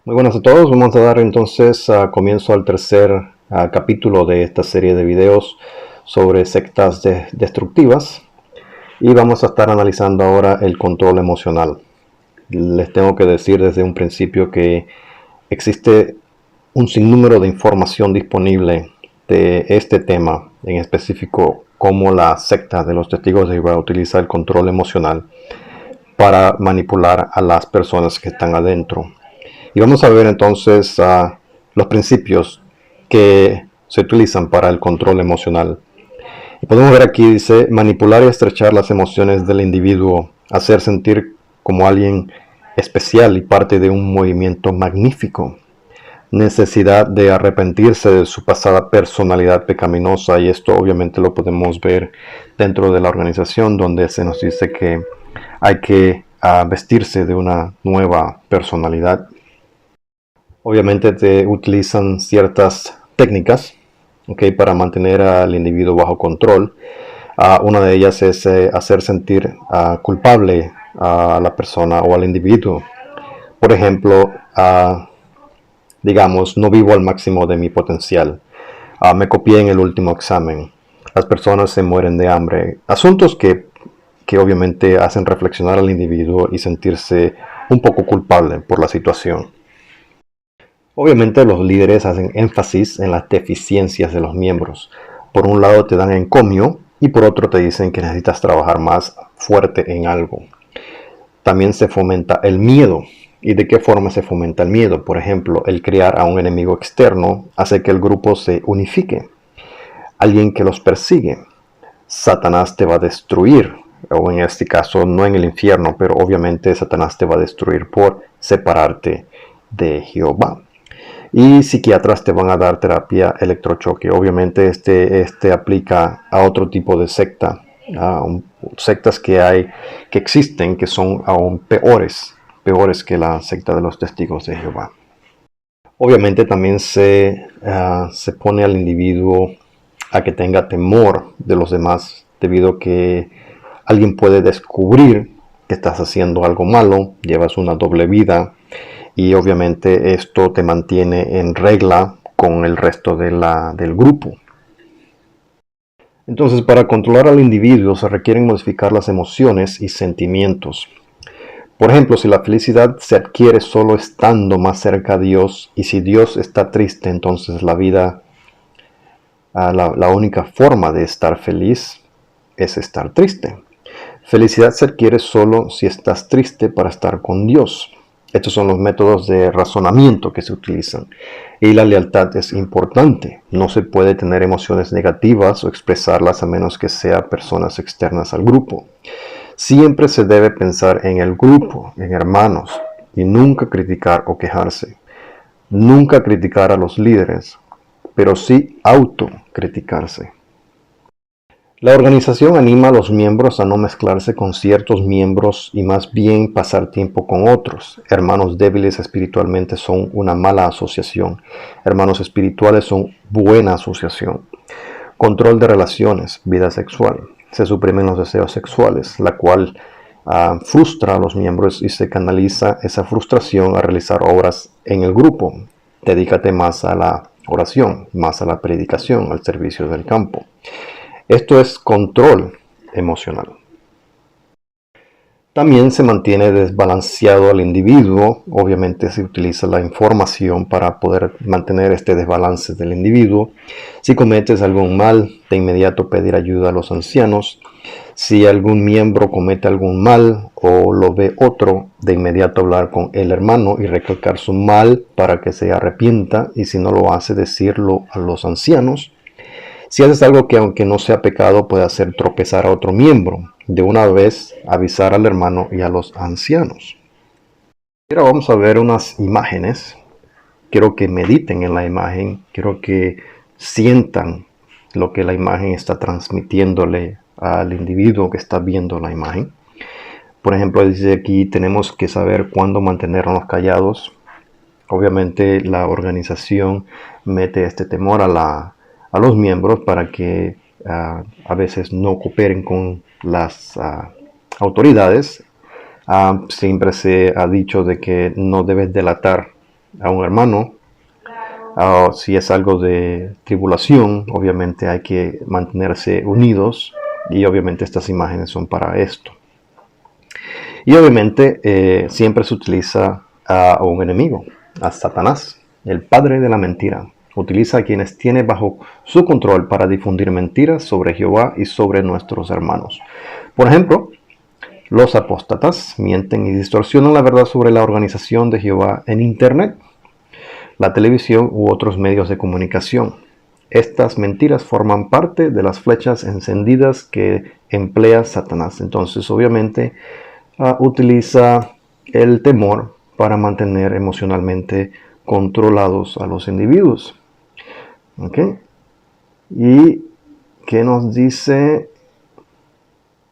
Muy buenas a todos, vamos a dar entonces comienzo al tercer capítulo de esta serie de videos sobre sectas destructivas y vamos a estar analizando ahora el control emocional. Les tengo que decir desde un principio que existe un sinnúmero de información disponible de este tema, en específico cómo la secta de los testigos de Jehová utiliza el control emocional para manipular a las personas que están adentro. Y vamos a ver entonces los principios que se utilizan para el control emocional. Y podemos ver aquí, dice, manipular y estrechar las emociones del individuo, hacer sentir como alguien especial y parte de un movimiento magnífico. Necesidad de arrepentirse de su pasada personalidad pecaminosa, y esto obviamente lo podemos ver dentro de la organización, donde se nos dice que hay que vestirse de una nueva personalidad. Obviamente te utilizan ciertas técnicas, ¿okay?, para mantener al individuo bajo control. Una de ellas es hacer sentir culpable a la persona o al individuo. Por ejemplo, digamos, no vivo al máximo de mi potencial. Me copié en el último examen. Las personas se mueren de hambre. Asuntos que obviamente hacen reflexionar al individuo y sentirse un poco culpable por la situación. Obviamente los líderes hacen énfasis en las deficiencias de los miembros. Por un lado te dan encomio y por otro te dicen que necesitas trabajar más fuerte en algo. También se fomenta el miedo. ¿Y de qué forma se fomenta el miedo? Por ejemplo, el crear a un enemigo externo hace que el grupo se unifique. Alguien que los persigue. Satanás te va a destruir. O en este caso no en el infierno, pero obviamente Satanás te va a destruir por separarte de Jehová. Y psiquiatras te van a dar terapia electrochoque. Obviamente este aplica a otro tipo de secta, sectas que existen, que son aún peores que la secta de los testigos de Jehová. Obviamente también se pone al individuo a que tenga temor de los demás, debido a que alguien puede descubrir que estás haciendo algo malo, llevas una doble vida, y obviamente esto te mantiene en regla con el resto del grupo. Entonces, para controlar al individuo se requieren modificar las emociones y sentimientos. Por ejemplo, si la felicidad se adquiere solo estando más cerca a Dios, y si Dios está triste, entonces la vida, la única forma de estar feliz es estar triste. Felicidad se adquiere solo si estás triste para estar con Dios. Estos son los métodos de razonamiento que se utilizan. Y la lealtad es importante. No se puede tener emociones negativas o expresarlas a menos que sean personas externas al grupo. Siempre se debe pensar en el grupo, en hermanos, y nunca criticar o quejarse. Nunca criticar a los líderes, pero sí autocriticarse. La organización anima a los miembros a no mezclarse con ciertos miembros y más bien pasar tiempo con otros. Hermanos débiles espiritualmente son una mala asociación. Hermanos espirituales son buena asociación. Control de relaciones, vida sexual. Se suprimen los deseos sexuales, la cual frustra a los miembros y se canaliza esa frustración a realizar obras en el grupo. Dedícate más a la oración, más a la predicación, al servicio del campo. Esto es control emocional. También se mantiene desbalanceado al individuo. Obviamente se utiliza la información para poder mantener este desbalance del individuo. Si cometes algún mal, de inmediato pedir ayuda a los ancianos. Si algún miembro comete algún mal o lo ve otro, de inmediato hablar con el hermano y recalcar su mal para que se arrepienta, y si no lo hace, decirlo a los ancianos. Si haces algo que aunque no sea pecado puede hacer tropezar a otro miembro, de una vez avisar al hermano y a los ancianos. Ahora vamos a ver unas imágenes. Quiero que mediten en la imagen, quiero que sientan lo que la imagen está transmitiéndole al individuo que está viendo la imagen. Por ejemplo, dice aquí, tenemos que saber cuándo mantenernos callados. Obviamente la organización mete este temor a los miembros para que a veces no cooperen con las autoridades. Siempre se ha dicho de que no debes delatar a un hermano. Si es algo de tribulación, obviamente hay que mantenerse unidos, y obviamente estas imágenes son para esto. Y obviamente siempre se utiliza a un enemigo, a Satanás, el padre de la mentira. Utiliza a quienes tiene bajo su control para difundir mentiras sobre Jehová y sobre nuestros hermanos. Por ejemplo, los apóstatas mienten y distorsionan la verdad sobre la organización de Jehová en Internet, la televisión u otros medios de comunicación. Estas mentiras forman parte de las flechas encendidas que emplea Satanás. Entonces, obviamente, utiliza el temor para mantener emocionalmente controlados a los individuos. ¿Ok? ¿Y qué nos dice?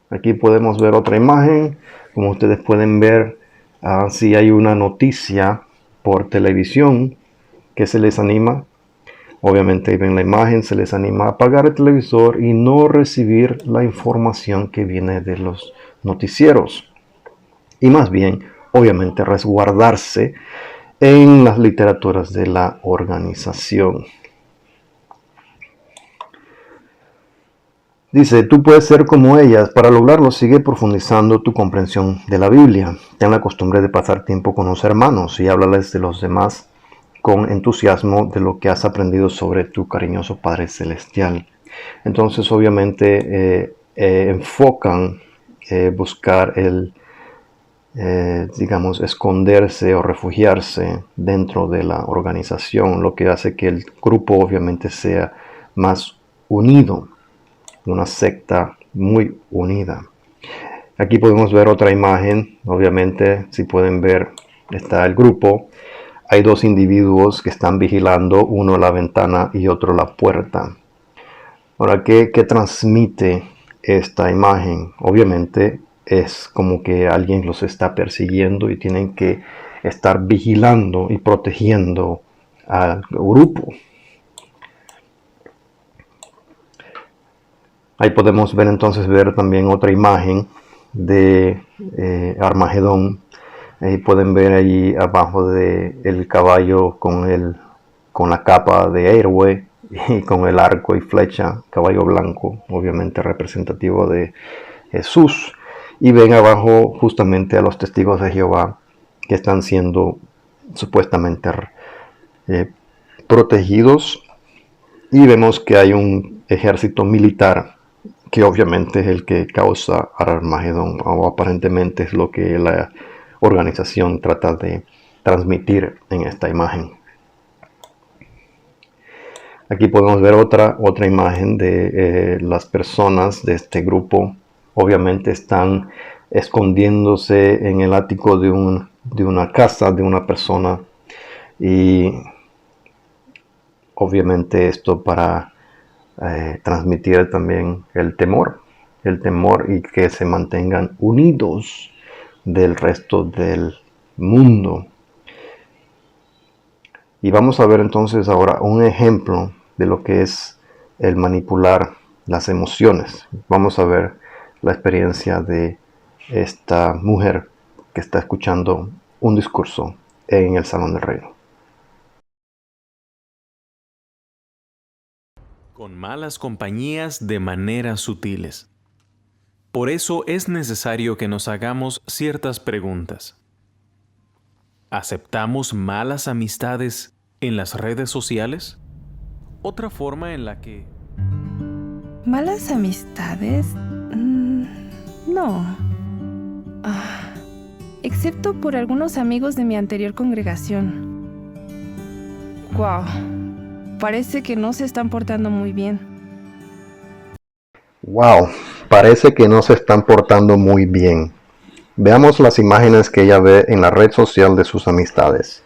Aquí podemos ver otra imagen. Como ustedes pueden ver, si hay una noticia por televisión que se les anima, obviamente ven la imagen, se les anima a apagar el televisor y no recibir la información que viene de los noticieros. Y más bien, obviamente, resguardarse en las literaturas de la organización. Dice, tú puedes ser como ellas. Para lograrlo, sigue profundizando tu comprensión de la Biblia. Ten la costumbre de pasar tiempo con los hermanos y háblales de los demás con entusiasmo de lo que has aprendido sobre tu cariñoso Padre Celestial. Entonces, obviamente, enfocan buscar el, digamos, esconderse o refugiarse dentro de la organización, lo que hace que el grupo obviamente sea más unido, una secta muy unida. Aquí podemos ver otra imagen, obviamente, si pueden ver, está el grupo. Hay dos individuos que están vigilando, uno la ventana y otro la puerta. Ahora, ¿qué transmite esta imagen? Obviamente es como que alguien los está persiguiendo y tienen que estar vigilando y protegiendo al grupo. Ahí podemos ver entonces también otra imagen de Armagedón. Ahí pueden ver ahí abajo del caballo con la capa de héroe y con el arco y flecha, caballo blanco, obviamente representativo de Jesús. Y ven abajo justamente a los testigos de Jehová que están siendo supuestamente protegidos. Y vemos que hay un ejército militar que obviamente es el que causa Armagedón, o aparentemente es lo que la organización trata de transmitir en esta imagen. Aquí podemos ver otra imagen de las personas de este grupo. Obviamente están escondiéndose en el ático de una casa de una persona, y obviamente esto para transmitir también el temor y que se mantengan unidos del resto del mundo. Y vamos a ver entonces ahora un ejemplo de lo que es el manipular las emociones. Vamos a ver la experiencia de esta mujer que está escuchando un discurso en el Salón del Reino. Con malas compañías de maneras sutiles. Por eso es necesario que nos hagamos ciertas preguntas. ¿Aceptamos malas amistades en las redes sociales? Otra forma en la que... ¿Malas amistades? No. Excepto por algunos amigos de mi anterior congregación. Wow. Parece que no se están portando muy bien. Wow, parece que no se están portando muy bien. Veamos las imágenes que ella ve en la red social de sus amistades.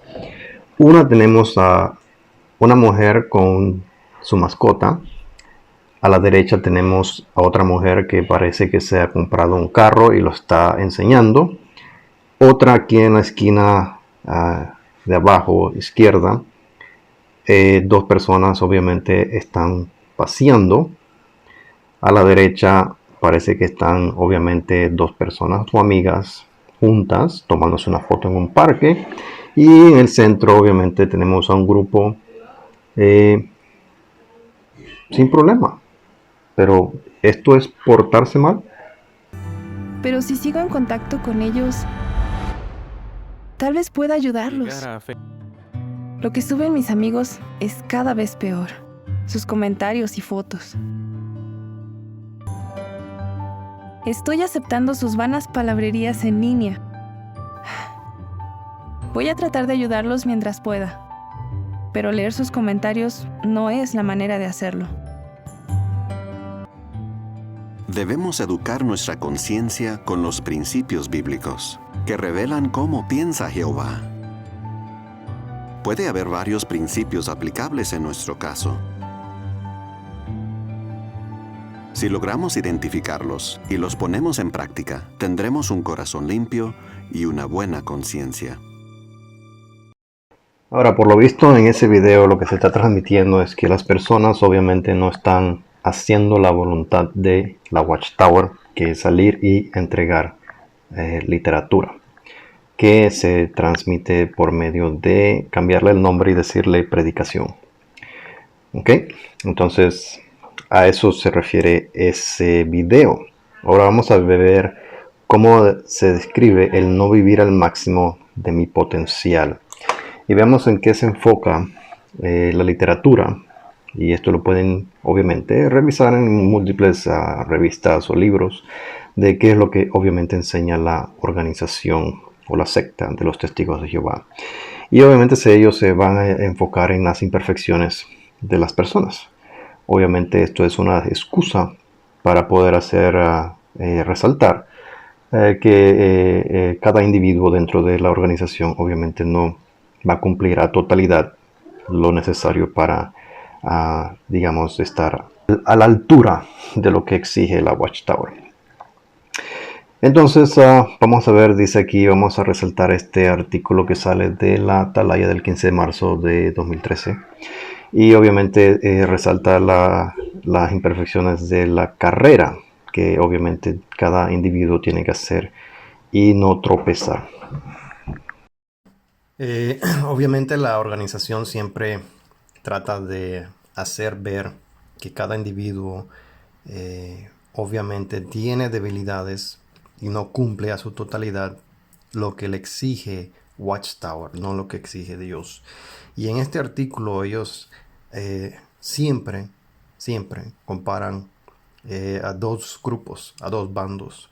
Una, tenemos a una mujer con su mascota. A la derecha tenemos a otra mujer que parece que se ha comprado un carro y lo está enseñando. Otra aquí en la esquina de abajo izquierda. Dos personas obviamente están paseando. A la derecha parece que están obviamente dos personas o amigas juntas tomándose una foto en un parque. Y en el centro obviamente tenemos a un grupo sin problema. Pero ¿esto es portarse mal? Pero si sigo en contacto con ellos, tal vez pueda ayudarlos. Llegar a fe- Lo que suben mis amigos es cada vez peor. Sus comentarios y fotos. Estoy aceptando sus vanas palabrerías en línea. Voy a tratar de ayudarlos mientras pueda. Pero leer sus comentarios no es la manera de hacerlo. Debemos educar nuestra conciencia con los principios bíblicos, que revelan cómo piensa Jehová. Puede haber varios principios aplicables en nuestro caso. Si logramos identificarlos y los ponemos en práctica, tendremos un corazón limpio y una buena conciencia. Ahora, por lo visto en ese video lo que se está transmitiendo es que las personas obviamente no están haciendo la voluntad de la Watchtower, que es salir y entregar literatura, que se transmite por medio de cambiarle el nombre y decirle predicación. ¿Ok? Entonces, a eso se refiere ese video. Ahora vamos a ver cómo se describe el no vivir al máximo de mi potencial. Y veamos en qué se enfoca la literatura. Y esto lo pueden obviamente revisar en múltiples revistas o libros de qué es lo que obviamente enseña la organización o la secta de los Testigos de Jehová. Y obviamente ellos se van a enfocar en las imperfecciones de las personas. Obviamente esto es una excusa para poder hacer resaltar que cada individuo dentro de la organización obviamente no va a cumplir a totalidad lo necesario para, digamos, estar a la altura de lo que exige la Watchtower. Entonces, vamos a ver, dice aquí, vamos a resaltar este artículo que sale de la Atalaya del 15 de marzo de 2013. Y obviamente resalta las imperfecciones de la carrera, que obviamente cada individuo tiene que hacer y no tropezar. Obviamente la organización siempre trata de hacer ver que cada individuo obviamente tiene debilidades y no cumple a su totalidad lo que le exige Watchtower, no lo que exige Dios. Y en este artículo ellos siempre comparan a dos grupos, a dos bandos.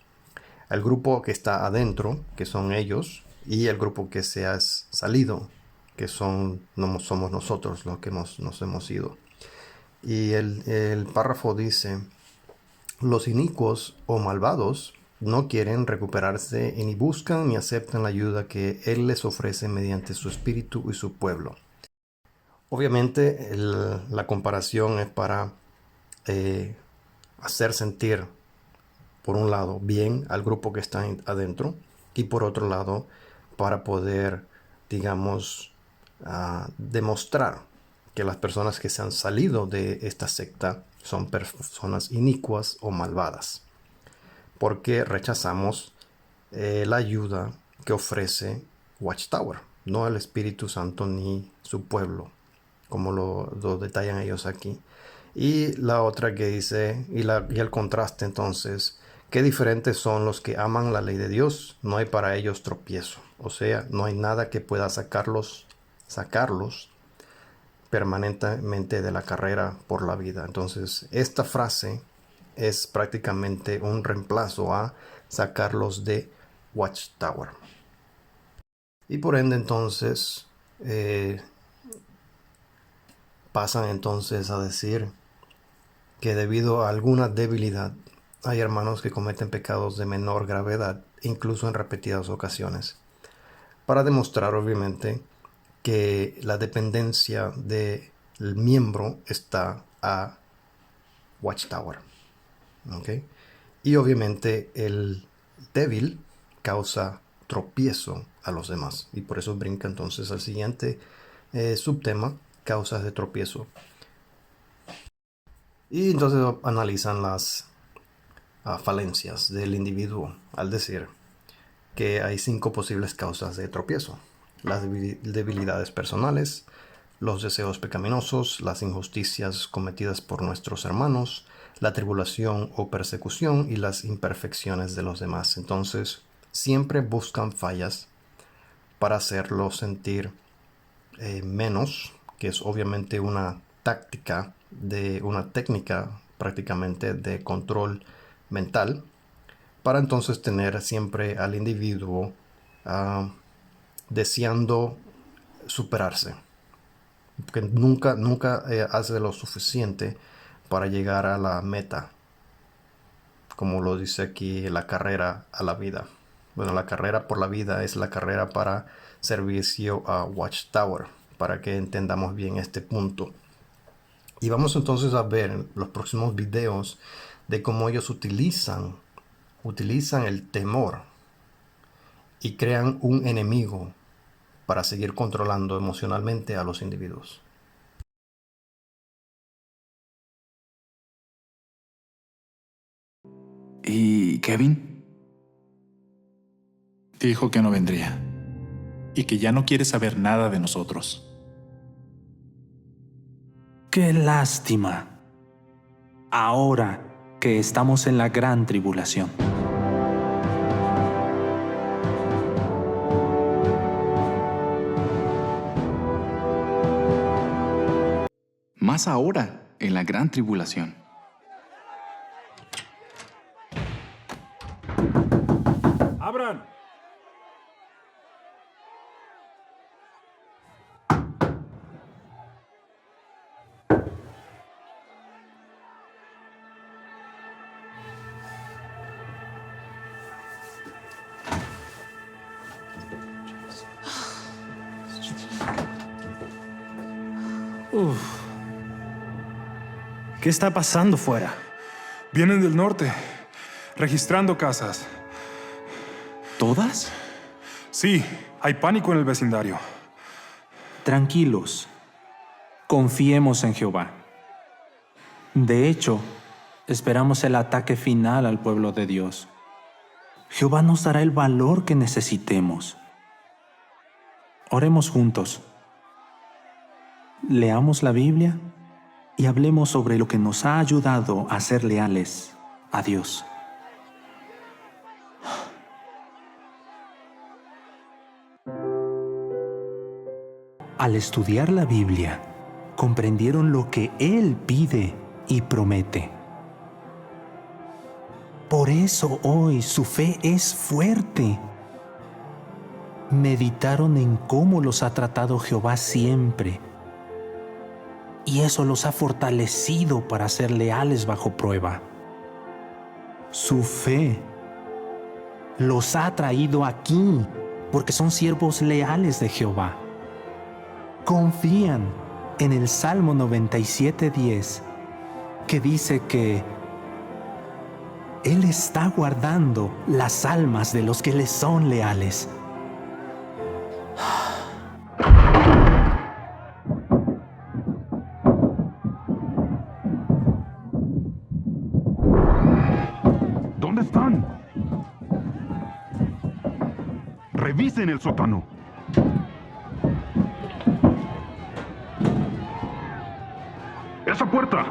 El grupo que está adentro, que son ellos, y el grupo que se ha salido, que somos nosotros los que nos hemos ido. Y el párrafo dice: los inicuos o malvados no quieren recuperarse y ni buscan ni aceptan la ayuda que Él les ofrece mediante su espíritu y su pueblo. Obviamente la comparación es para hacer sentir, por un lado, bien al grupo que está adentro, y por otro lado, para poder, digamos, demostrar que las personas que se han salido de esta secta son personas inicuas o malvadas, porque rechazamos la ayuda que ofrece Watchtower, no el Espíritu Santo ni su pueblo, como lo detallan ellos aquí. Y la otra que dice, y el contraste entonces: qué diferentes son los que aman la ley de Dios, no hay para ellos tropiezo. O sea, no hay nada que pueda sacarlos permanentemente de la carrera por la vida. Entonces, esta frase es prácticamente un reemplazo a sacarlos de Watchtower. Y por ende, entonces, pasan entonces a decir que debido a alguna debilidad hay hermanos que cometen pecados de menor gravedad, incluso en repetidas ocasiones, para demostrar obviamente que la dependencia del miembro está a Watchtower. ¿Okay? Y obviamente el débil causa tropiezo a los demás, y por eso brinca entonces al siguiente subtema: causas de tropiezo. Y entonces analizan las falencias del individuo al decir que hay 5 posibles causas de tropiezo. las debilidades personales, los deseos pecaminosos, las injusticias cometidas por nuestros hermanos, la tribulación o persecución y las imperfecciones de los demás. Entonces, siempre buscan fallas para hacerlo sentir menos, que es obviamente una técnica prácticamente de control mental, para entonces tener siempre al individuo deseando superarse, porque nunca hace lo suficiente para llegar a la meta, como lo dice aquí, la carrera a la vida. Bueno, la carrera por la vida es la carrera para servicio a Watchtower, para que entendamos bien este punto. Y vamos entonces a ver en los próximos videos de cómo ellos utilizan el temor y crean un enemigo para seguir controlando emocionalmente a los individuos. ¿Y Kevin? Dijo que no vendría y que ya no quiere saber nada de nosotros. ¡Qué lástima! Ahora que estamos en la gran tribulación. Más ahora, en la gran tribulación. ¡Abran! ¿Qué está pasando fuera? Vienen del norte, registrando casas. ¿Todas? Sí, hay pánico en el vecindario. Tranquilos. Confiemos en Jehová. De hecho, esperamos el ataque final al pueblo de Dios. Jehová nos dará el valor que necesitemos. Oremos juntos. Leamos la Biblia y hablemos sobre lo que nos ha ayudado a ser leales a Dios. Al estudiar la Biblia, comprendieron lo que Él pide y promete. Por eso hoy su fe es fuerte. Meditaron en cómo los ha tratado Jehová siempre, y eso los ha fortalecido para ser leales bajo prueba. Su fe los ha traído aquí porque son siervos leales de Jehová. Confían en el Salmo 97:10, que dice que Él está guardando las almas de los que le son leales. ¿Dónde están? Revisen el sótano. ¡Esa puerta!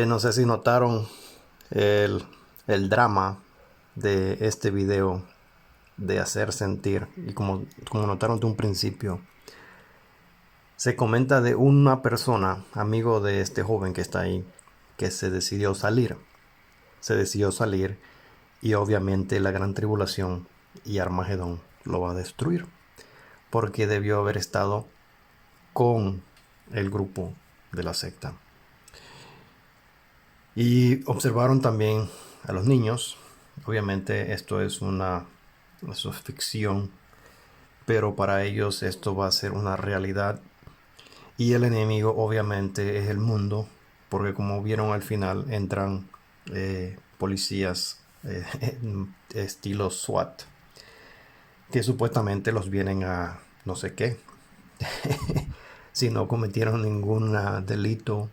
No sé si notaron el drama de este video de hacer sentir, y como notaron de un principio, se comenta de una persona, amigo de este joven que está ahí, que se decidió salir y obviamente la gran tribulación y Armagedón lo va a destruir, porque debió haber estado con el grupo de la secta. Y observaron también a los niños. Obviamente esto es eso es ficción, pero para ellos esto va a ser una realidad. Y el enemigo obviamente es el mundo, porque como vieron al final entran policías estilo SWAT, que supuestamente los vienen a no sé qué, si no cometieron ningún delito,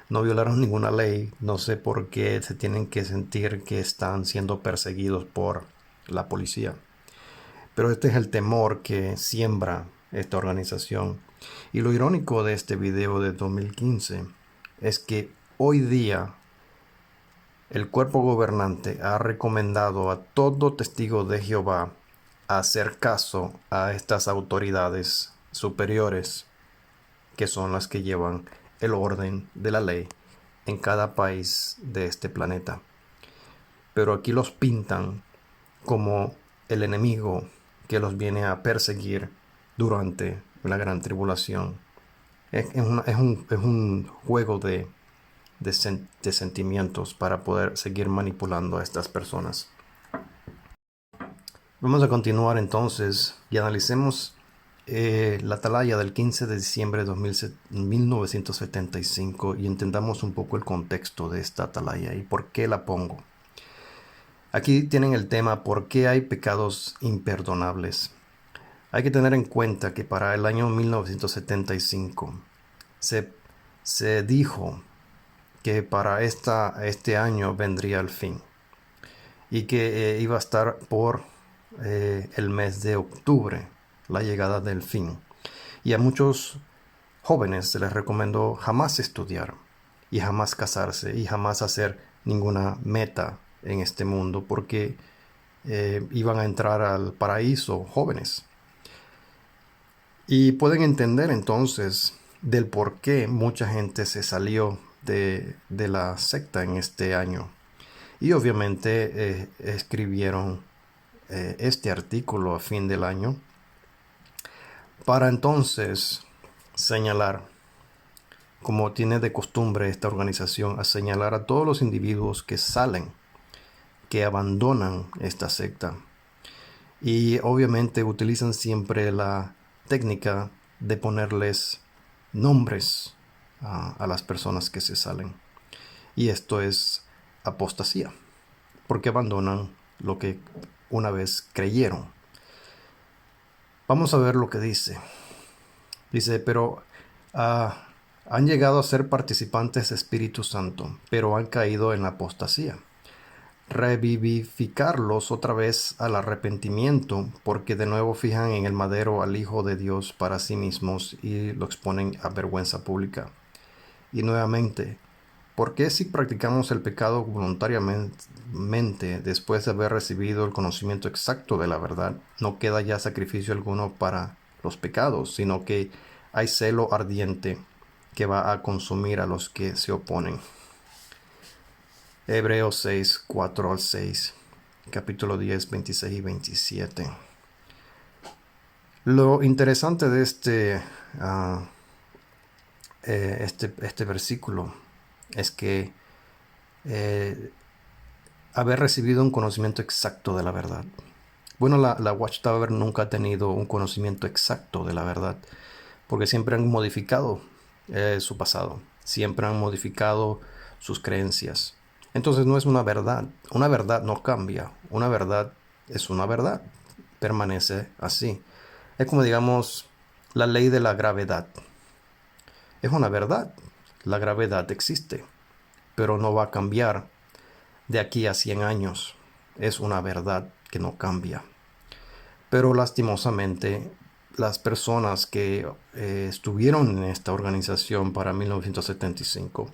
no violaron ninguna ley, no sé por qué se tienen que sentir que están siendo perseguidos por la policía. Pero este es el temor que siembra esta organización. Y lo irónico de este video de 2015 es que hoy día el cuerpo gobernante ha recomendado a todo testigo de Jehová hacer caso a estas autoridades superiores, que son las que llevan el orden de la ley en cada país de este planeta. Pero aquí los pintan como el enemigo que los viene a perseguir durante la gran tribulación. Es un juego de sentimientos para poder seguir manipulando a estas personas. Vamos a continuar entonces y analicemos la atalaya del 15 de diciembre de 1975 y entendamos un poco el contexto de esta atalaya y por qué la pongo. Aquí tienen el tema ¿por qué hay pecados imperdonables? Hay que tener en cuenta que para el año 1975 se dijo que para este año vendría el fin y que iba a estar por el mes de octubre la llegada del fin. Y a muchos jóvenes se les recomendó jamás estudiar y jamás casarse y jamás hacer ninguna meta en este mundo porque iban a entrar al paraíso jóvenes. Y pueden entender entonces del por qué mucha gente se salió de la secta en este año. Y obviamente escribieron este artículo a fin del año para entonces señalar, como tiene de costumbre esta organización, a señalar a todos los individuos que salen, que abandonan esta secta. Y obviamente utilizan siempre la técnica de ponerles nombres a las personas que se salen. Y esto es apostasía, porque abandonan lo que una vez creyeron. Vamos a ver lo que dice. Dice, pero han llegado a ser participantes de Espíritu Santo, pero han caído en la apostasía. Revivificarlos otra vez al arrepentimiento, porque de nuevo fijan en el madero al Hijo de Dios para sí mismos y lo exponen a vergüenza pública. Y nuevamente, ¿por qué si practicamos el pecado voluntariamente después de haber recibido el conocimiento exacto de la verdad, no queda ya sacrificio alguno para los pecados, sino que hay celo ardiente que va a consumir a los que se oponen? Hebreos 6, 4 al 6, capítulo 10, 26 y 27. Lo interesante de este versículo es que haber recibido un conocimiento exacto de la verdad. Bueno, la Watchtower nunca ha tenido un conocimiento exacto de la verdad, porque siempre han modificado su pasado, siempre han modificado sus creencias. Entonces no es una verdad. Una verdad no cambia. Una verdad es una verdad. Permanece así. Es como digamos la ley de la gravedad. Es una verdad. La gravedad existe, pero no va a cambiar de aquí a 100 años. Es una verdad que no cambia. Pero lastimosamente, las personas que estuvieron en esta organización para 1975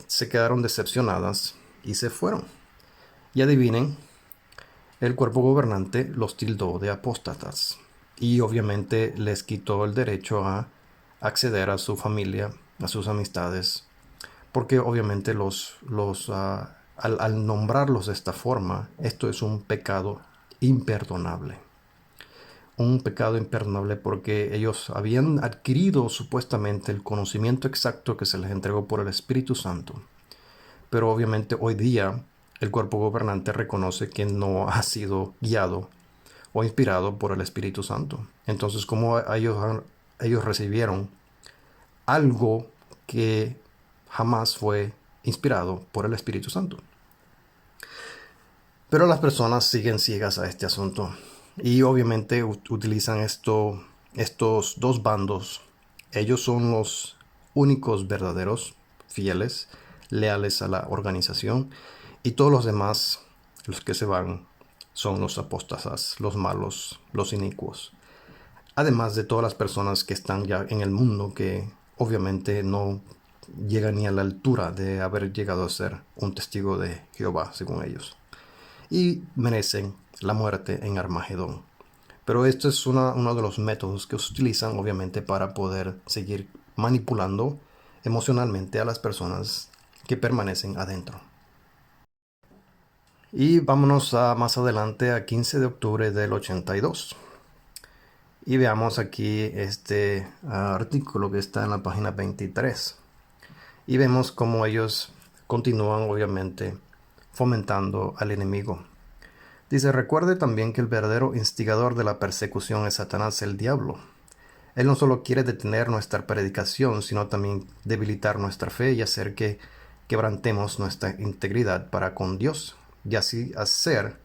se quedaron decepcionadas y se fueron. Y adivinen, el cuerpo gobernante los tildó de apóstatas y obviamente les quitó el derecho a acceder a su familia, a sus amistades, porque obviamente al nombrarlos de esta forma, esto es un pecado imperdonable. Un pecado imperdonable porque ellos habían adquirido supuestamente el conocimiento exacto que se les entregó por el Espíritu Santo pero obviamente hoy día el cuerpo gobernante reconoce que no ha sido guiado o inspirado por el Espíritu Santo. Entonces, ¿cómo ellos recibieron algo que jamás fue inspirado por el Espíritu Santo? Pero las personas siguen ciegas a este asunto y obviamente utilizan estos dos bandos. Ellos son los únicos verdaderos, fieles, leales a la organización, y todos los demás, los que se van, son los apóstatas, los malos, los inicuos. Además de todas las personas que están ya en el mundo, que obviamente no llegan ni a la altura de haber llegado a ser un testigo de Jehová, según ellos, y merecen la muerte en Armagedón. Pero esto es uno de los métodos que se utilizan obviamente para poder seguir manipulando emocionalmente a las personas que permanecen adentro. Y vámonos más adelante a 15 de octubre del 82. Y veamos aquí este artículo que está en la página 23. Y vemos cómo ellos continúan obviamente fomentando al enemigo. Dice: recuerde también que el verdadero instigador de la persecución es Satanás, el diablo. Él no solo quiere detener nuestra predicación, sino también debilitar nuestra fe y hacer que quebrantemos nuestra integridad para con Dios, y así hacer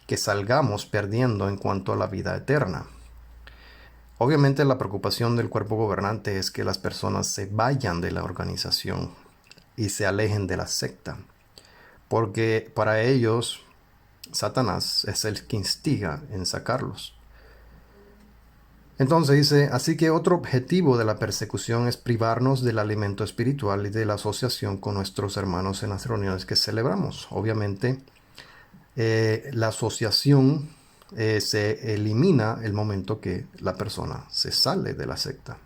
que salgamos perdiendo en cuanto a la vida eterna. Obviamente la preocupación del cuerpo gobernante es que las personas se vayan de la organización y se alejen de la secta, porque para ellos Satanás es el que instiga en sacarlos. Entonces dice: así que otro objetivo de la persecución es privarnos del alimento espiritual y de la asociación con nuestros hermanos en las reuniones que celebramos. Obviamente la asociación se elimina el momento que la persona se sale de la secta.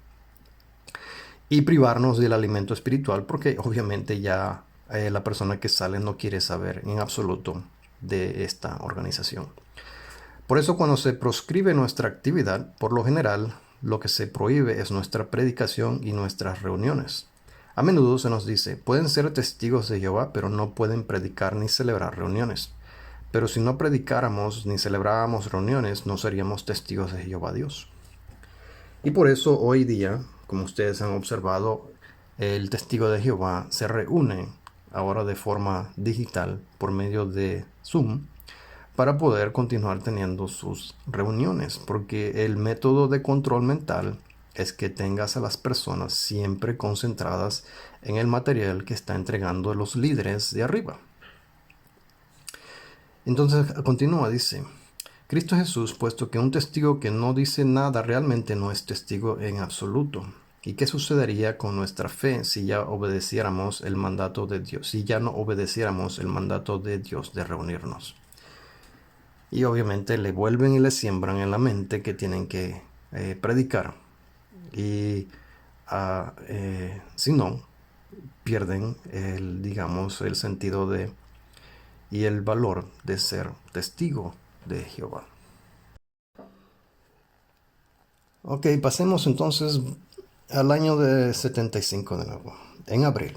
Y privarnos del alimento espiritual porque obviamente ya la persona que sale no quiere saber en absoluto de esta organización. Por eso cuando se proscribe nuestra actividad, por lo general lo que se prohíbe es nuestra predicación y nuestras reuniones. A menudo se nos dice: pueden ser testigos de Jehová, pero no pueden predicar ni celebrar reuniones. Pero si no predicáramos ni celebrábamos reuniones, no seríamos testigos de Jehová Dios. Y por eso hoy día, como ustedes han observado, el testigo de Jehová se reúne ahora de forma digital por medio de Zoom para poder continuar teniendo sus reuniones, porque el método de control mental es que tengas a las personas siempre concentradas en el material que está entregando los líderes de arriba. Entonces continúa, dice: Cristo Jesús, puesto que un testigo que no dice nada realmente no es testigo en absoluto. ¿Y qué sucedería con nuestra fe si ya obedeciéramos el mandato de Dios, si ya no obedeciéramos el mandato de Dios de reunirnos? Y obviamente le vuelven y le siembran en la mente que tienen que predicar. Y si no, pierden el sentido de y el valor de ser testigo de Jehová. Ok, pasemos entonces al año de 75 de nuevo, en abril,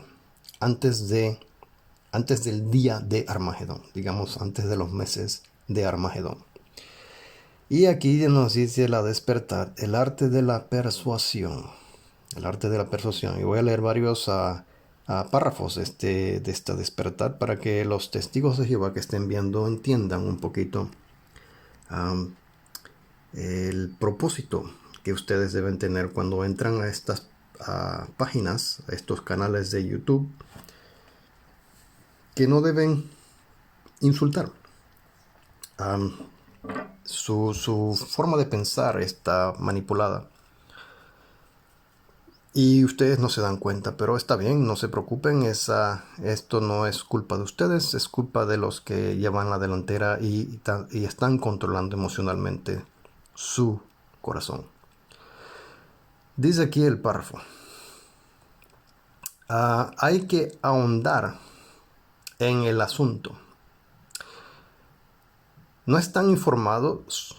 antes del día de Armagedón, digamos antes de los meses de Armagedón. Y aquí nos dice la despertar, el arte de la persuasión. El arte de la persuasión. Y voy a leer varios párrafos de esta despertar para que los testigos de Jehová que estén viendo entiendan un poquito el propósito que ustedes deben tener cuando entran a estas páginas, a estos canales de YouTube, que no deben insultar. Su forma de pensar está manipulada y ustedes no se dan cuenta, pero está bien, no se preocupen, esto no es culpa de ustedes, es culpa de los que llevan la delantera y están controlando emocionalmente su corazón. Dice aquí el párrafo: hay que ahondar en el asunto. ¿No están informados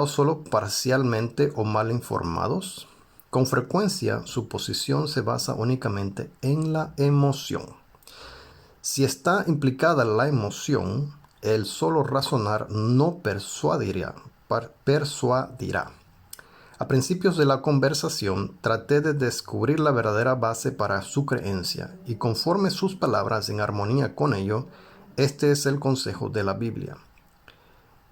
solo parcialmente o mal informados? Con frecuencia su posición se basa únicamente en la emoción. Si está implicada la emoción, el solo razonar no persuadirá. A principios de la conversación, traté de descubrir la verdadera base para su creencia, y conforme sus palabras en armonía con ello, este es el consejo de la Biblia.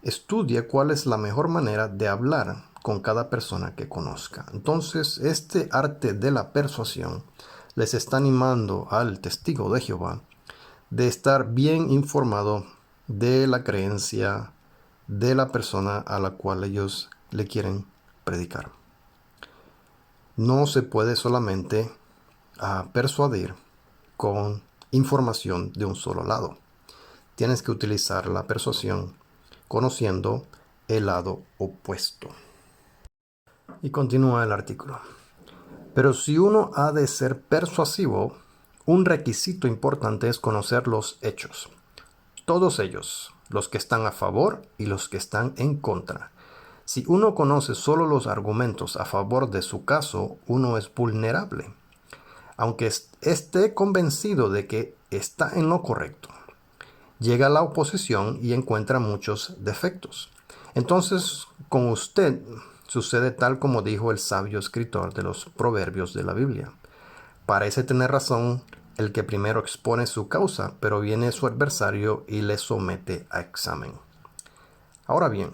Estudie cuál es la mejor manera de hablar con cada persona que conozca. Entonces, este arte de la persuasión les está animando al testigo de Jehová de estar bien informado de la creencia de la persona a la cual ellos le quieren predicar. No se puede solamente persuadir con información de un solo lado. Tienes que utilizar la persuasión conociendo el lado opuesto. Y continúa el artículo. Pero si uno ha de ser persuasivo, un requisito importante es conocer los hechos. Todos ellos, los que están a favor y los que están en contra. Si uno conoce solo los argumentos a favor de su caso, uno es vulnerable, aunque esté convencido de que está en lo correcto. Llega a la oposición y encuentra muchos defectos. Entonces, con usted sucede tal como dijo el sabio escritor de los proverbios de la Biblia. Parece tener razón el que primero expone su causa, pero viene su adversario y le somete a examen. Ahora bien,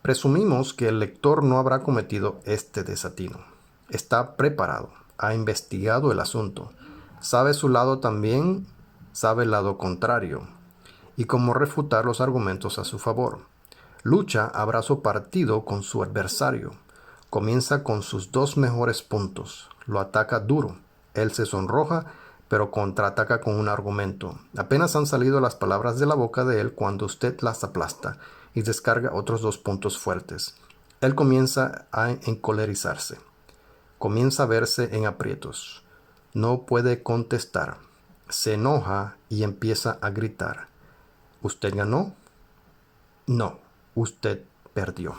presumimos que el lector no habrá cometido este desatino. Está preparado, ha investigado el asunto, sabe su lado también, sabe el lado contrario, y cómo refutar los argumentos a su favor. Lucha a brazo partido con su adversario. Comienza con sus dos mejores puntos. Lo ataca duro. Él se sonroja, pero contraataca con un argumento. Apenas han salido las palabras de la boca de él cuando usted las aplasta y descarga otros dos puntos fuertes. Él comienza a encolerizarse. Comienza a verse en aprietos. No puede contestar. Se enoja y empieza a gritar. ¿Usted ganó? No, usted perdió.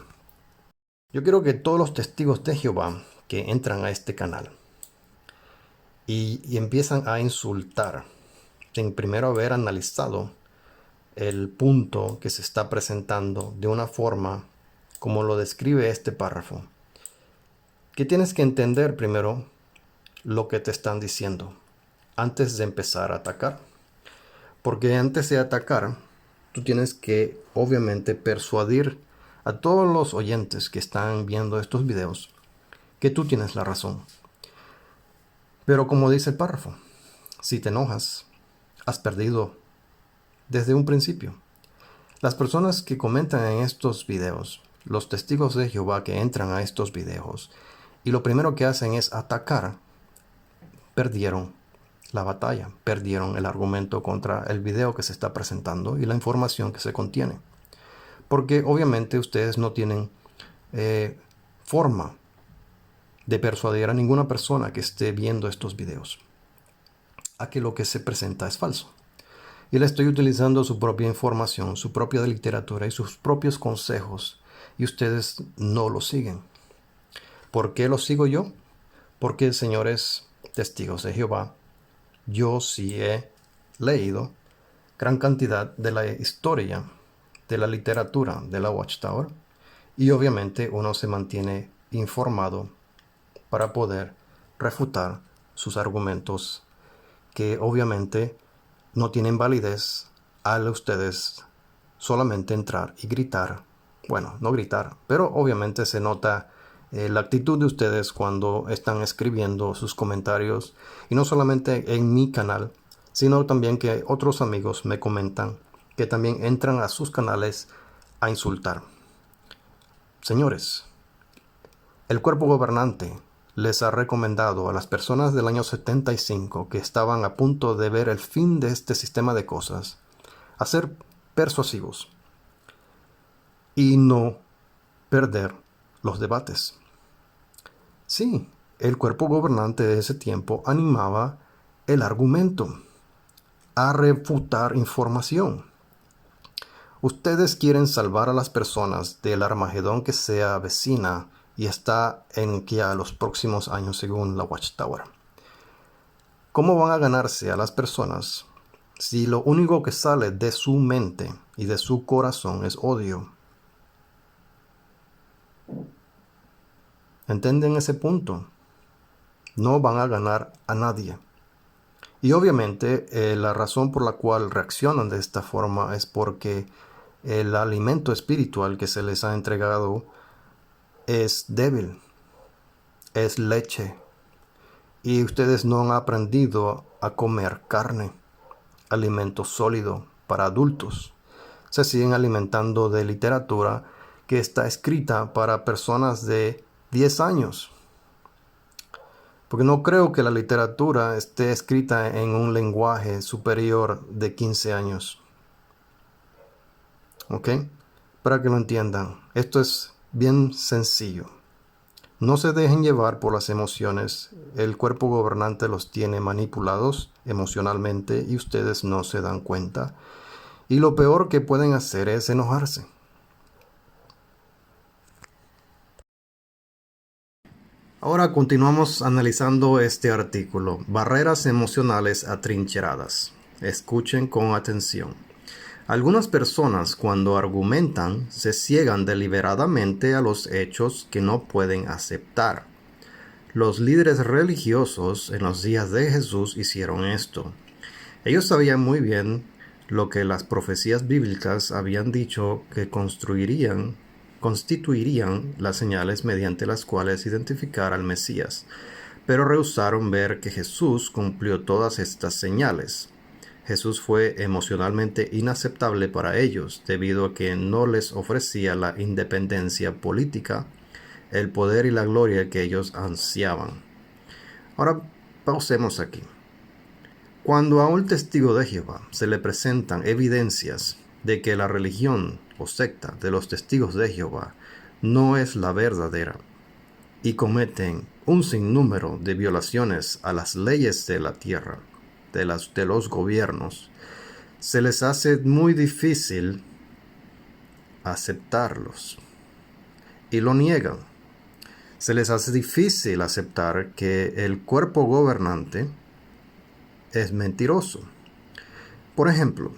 Yo quiero que todos los testigos de Jehová que entran a este canal y empiezan a insultar, sin primero haber analizado el punto que se está presentando de una forma como lo describe este párrafo, que tienes que entender primero lo que te están diciendo antes de empezar a atacar. Porque antes de atacar, tú tienes que obviamente persuadir a todos los oyentes que están viendo estos videos que tú tienes la razón. Pero como dice el párrafo, si te enojas, has perdido desde un principio. Las personas que comentan en estos videos, los testigos de Jehová que entran a estos videos, y lo primero que hacen es atacar, perdieron la batalla, perdieron el argumento contra el video que se está presentando y la información que se contiene. Porque obviamente ustedes no tienen forma de persuadir a ninguna persona que esté viendo estos videos a que lo que se presenta es falso. Y le estoy utilizando su propia información, su propia literatura y sus propios consejos, y ustedes no lo siguen. ¿Por qué lo sigo yo? Porque, señores testigos de Jehová, yo sí he leído gran cantidad de la historia, de la literatura de la Watchtower, y obviamente uno se mantiene informado para poder refutar sus argumentos que obviamente no tienen validez al ustedes solamente entrar y gritar. Bueno, no gritar, pero obviamente se nota la actitud de ustedes cuando están escribiendo sus comentarios, y no solamente en mi canal, sino también que otros amigos me comentan que también entran a sus canales a insultar. Señores, el cuerpo gobernante les ha recomendado a las personas del año 75 que estaban a punto de ver el fin de este sistema de cosas a ser persuasivos y no perder los debates. Sí, el cuerpo gobernante de ese tiempo animaba el argumento, a refutar información. Ustedes quieren salvar a las personas del Armagedón que se avecina y está en que a los próximos años según la Watchtower. ¿Cómo van a ganarse a las personas si lo único que sale de su mente y de su corazón es odio? ¿Entienden ese punto? No van a ganar a nadie. Y obviamente la razón por la cual reaccionan de esta forma es porque el alimento espiritual que se les ha entregado es débil, es leche. Y ustedes no han aprendido a comer carne, alimento sólido para adultos. Se siguen alimentando de literatura que está escrita para personas de 10 años. Porque no creo que la literatura esté escrita en un lenguaje superior de 15 años. ¿Ok? Para que lo entiendan, esto es bien sencillo. No se dejen llevar por las emociones. El cuerpo gobernante los tiene manipulados emocionalmente y ustedes no se dan cuenta. Y lo peor que pueden hacer es enojarse. Ahora continuamos analizando este artículo. Barreras emocionales atrincheradas. Escuchen con atención. Algunas personas cuando argumentan se ciegan deliberadamente a los hechos que no pueden aceptar. Los líderes religiosos en los días de Jesús hicieron esto. Ellos sabían muy bien lo que las profecías bíblicas habían dicho que constituirían las señales mediante las cuales identificar al Mesías, pero rehusaron ver que Jesús cumplió todas estas señales. Jesús fue emocionalmente inaceptable para ellos debido a que no les ofrecía la independencia política, el poder y la gloria que ellos ansiaban. Ahora pausemos aquí. Cuando a un testigo de Jehová se le presentan evidencias de que la religión o secta de los testigos de Jehová no es la verdadera y cometen un sinnúmero de violaciones a las leyes de la tierra, de los gobiernos, se les hace muy difícil aceptarlos y lo niegan. Se les hace difícil aceptar que el cuerpo gobernante es mentiroso. Por ejemplo,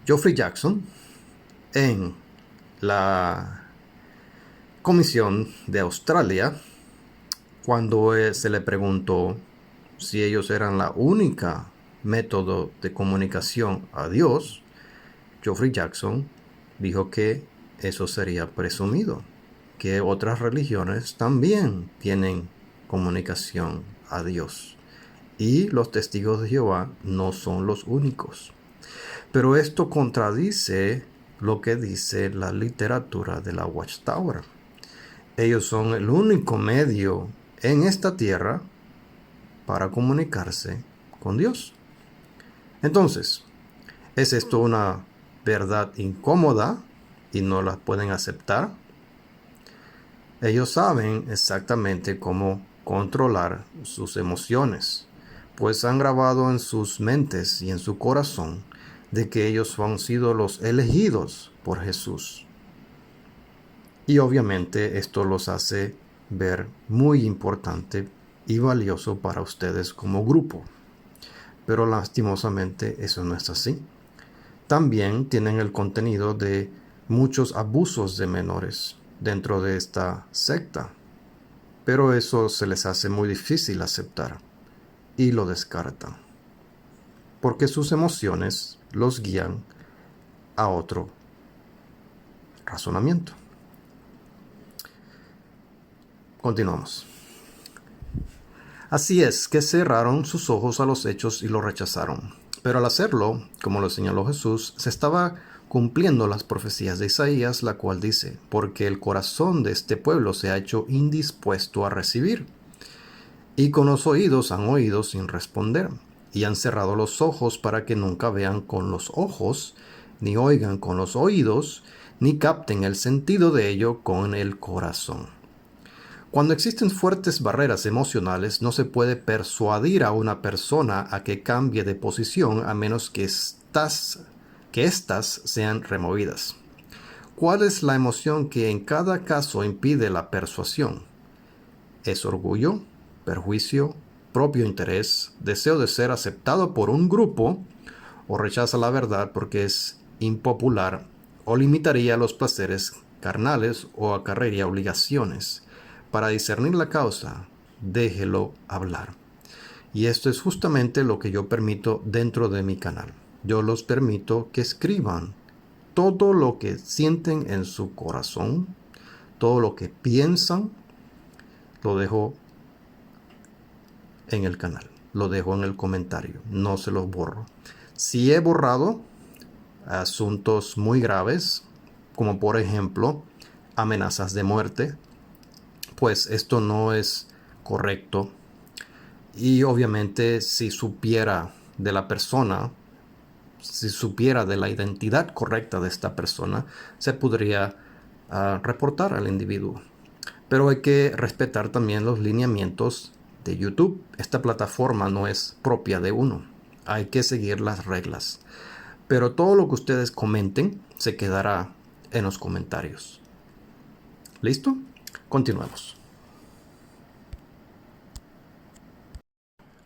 Geoffrey Jackson, en la Comisión de Australia, cuando se le preguntó si ellos eran la única método de comunicación a Dios, Geoffrey Jackson dijo que eso sería presumido, que otras religiones también tienen comunicación a Dios. Y los testigos de Jehová no son los únicos. Pero esto contradice lo que dice la literatura de la Watchtower. Ellos son el único medio en esta tierra para comunicarse con Dios. Entonces, ¿es esto una verdad incómoda y no la pueden aceptar? Ellos saben exactamente cómo controlar sus emociones, pues han grabado en sus mentes y en su corazón de que ellos han sido los elegidos por Jesús. Y obviamente esto los hace ver muy importante y valioso para ustedes como grupo. Pero lastimosamente eso no es así. También tienen el contenido de muchos abusos de menores dentro de esta secta. Pero eso se les hace muy difícil aceptar y lo descartan. Porque sus emociones los guían a otro razonamiento. Continuamos. Así es que cerraron sus ojos a los hechos y lo rechazaron. Pero al hacerlo, como lo señaló Jesús, se estaba cumpliendo las profecías de Isaías, la cual dice: porque el corazón de este pueblo se ha hecho indispuesto a recibir, y con los oídos han oído sin responder, y han cerrado los ojos para que nunca vean con los ojos, ni oigan con los oídos, ni capten el sentido de ello con el corazón. Cuando existen fuertes barreras emocionales, no se puede persuadir a una persona a que cambie de posición a menos que éstas sean removidas. ¿Cuál es la emoción que en cada caso impide la persuasión? ¿Es orgullo, perjuicio, propio interés, deseo de ser aceptado por un grupo o rechaza la verdad porque es impopular, o limitaría los placeres carnales o acarrearía obligaciones. Para discernir la causa, déjelo hablar. Y esto es justamente lo que yo permito dentro de mi canal. Yo los permito que escriban todo lo que sienten en su corazón, todo lo que piensan, lo dejo en el canal, lo dejo en el comentario, no se los borro. Si he borrado asuntos muy graves, como por ejemplo amenazas de muerte, pues esto no es correcto. Y obviamente si supiera de la persona, si supiera de la identidad correcta de esta persona, se podría reportar al individuo. Pero hay que respetar también los lineamientos de YouTube. Esta plataforma no es propia de uno. Hay que seguir las reglas. Pero todo lo que ustedes comenten se quedará en los comentarios. ¿Listo? Continuemos.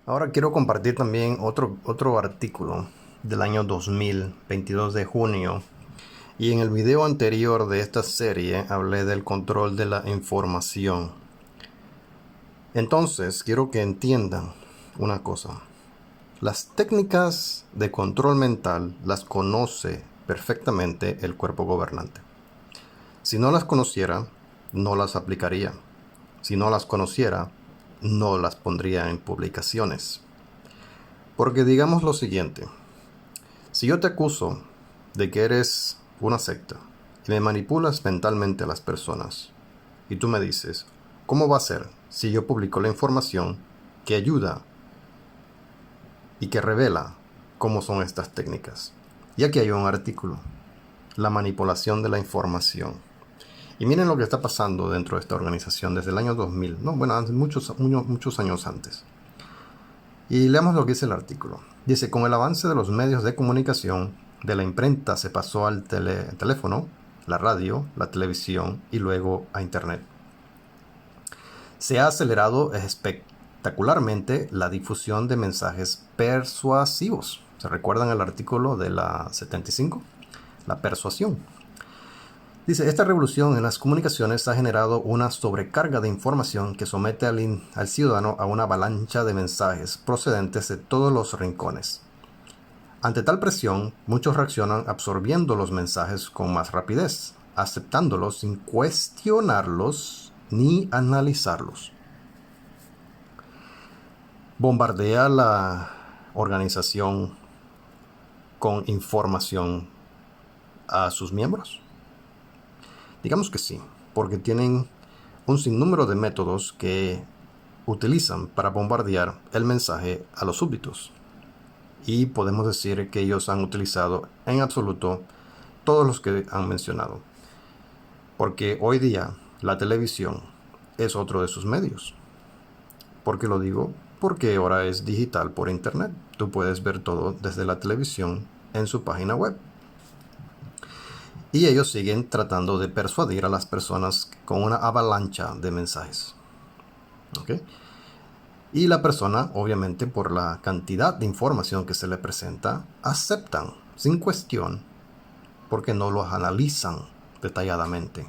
Ahora quiero compartir también otro artículo del año 2000, 22 de junio. Y en el video anterior de esta serie hablé del control de la información. Entonces, quiero que entiendan una cosa. Las técnicas de control mental las conoce perfectamente el cuerpo gobernante. Si no las conociera, no las aplicaría. Si no las conociera, no las pondría en publicaciones. Porque digamos lo siguiente. Si yo te acuso de que eres una secta y me manipulas mentalmente a las personas, y tú me dices, ¿cómo va a ser si yo publico la información que ayuda y que revela cómo son estas técnicas? Y aquí hay un artículo, la manipulación de la información. Y miren lo que está pasando dentro de esta organización desde el año 2000, muchos años antes. Y leamos lo que dice el artículo. Dice, con el avance de los medios de comunicación, de la imprenta se pasó al teléfono, la radio, la televisión y luego a Internet. Se ha acelerado espectacularmente la difusión de mensajes persuasivos. ¿Se recuerdan el artículo de la 75? La persuasión. Dice, esta revolución en las comunicaciones ha generado una sobrecarga de información que somete al ciudadano a una avalancha de mensajes procedentes de todos los rincones. Ante tal presión, muchos reaccionan absorbiendo los mensajes con más rapidez, aceptándolos sin cuestionarlos ni analizarlos. ¿Bombardea la organización con información a sus miembros? Digamos que sí, porque tienen un sinnúmero de métodos que utilizan para bombardear el mensaje a los súbditos. Y podemos decir que ellos han utilizado en absoluto todos los que han mencionado. Porque hoy día la televisión es otro de sus medios. ¿Por qué lo digo? Porque ahora es digital por internet. Tú puedes ver todo desde la televisión en su página web. Y ellos siguen tratando de persuadir a las personas con una avalancha de mensajes. ¿Ok? Y la persona, obviamente, por la cantidad de información que se le presenta, aceptan sin cuestión porque no los analizan detalladamente.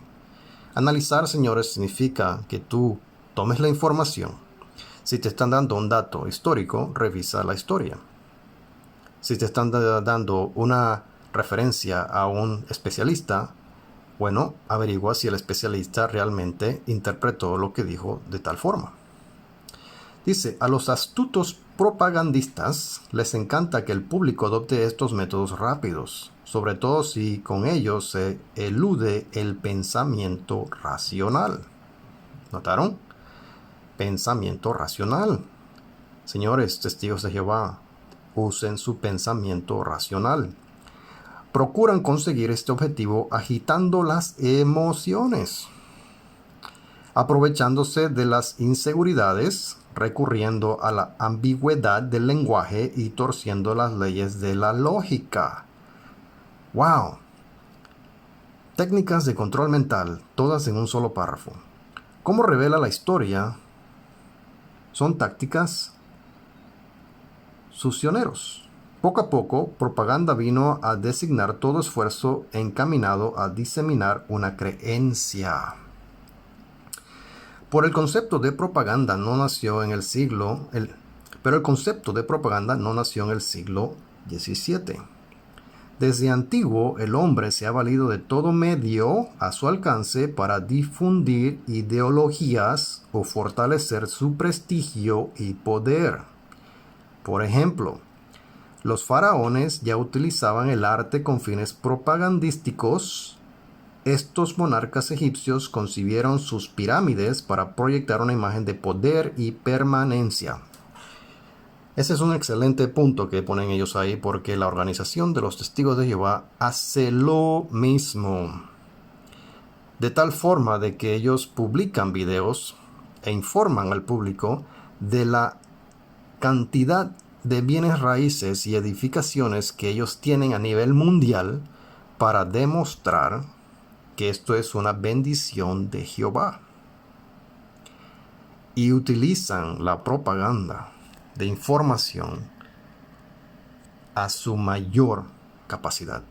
Analizar, señores, significa que tú tomes la información. Si te están dando un dato histórico, revisa la historia. Si te están dando una referencia a un especialista, bueno, averigua si el especialista realmente interpretó lo que dijo de tal forma. Dice, a los astutos propagandistas les encanta que el público adopte estos métodos rápidos, sobre todo si con ellos se elude el pensamiento racional. ¿Notaron? Pensamiento racional. Señores, testigos de Jehová, usen su pensamiento racional. Procuran conseguir este objetivo agitando las emociones, aprovechándose de las inseguridades, recurriendo a la ambigüedad del lenguaje y torciendo las leyes de la lógica. ¡Wow! Técnicas de control mental, todas en un solo párrafo. ¿Cómo revela la historia? Son tácticas succioneros. Poco a poco, propaganda vino a designar todo esfuerzo encaminado a diseminar una creencia. Pero el concepto de propaganda no nació en el siglo XVII. Desde antiguo, el hombre se ha valido de todo medio a su alcance para difundir ideologías o fortalecer su prestigio y poder. Por ejemplo, los faraones ya utilizaban el arte con fines propagandísticos. Estos monarcas egipcios concibieron sus pirámides para proyectar una imagen de poder y permanencia. Ese es un excelente punto que ponen ellos ahí, porque la organización de los Testigos de Jehová hace lo mismo. De tal forma de que ellos publican videos e informan al público de la cantidad de bienes raíces y edificaciones que ellos tienen a nivel mundial para demostrar que esto es una bendición de Jehová. Y utilizan la propaganda de información a su mayor capacidad.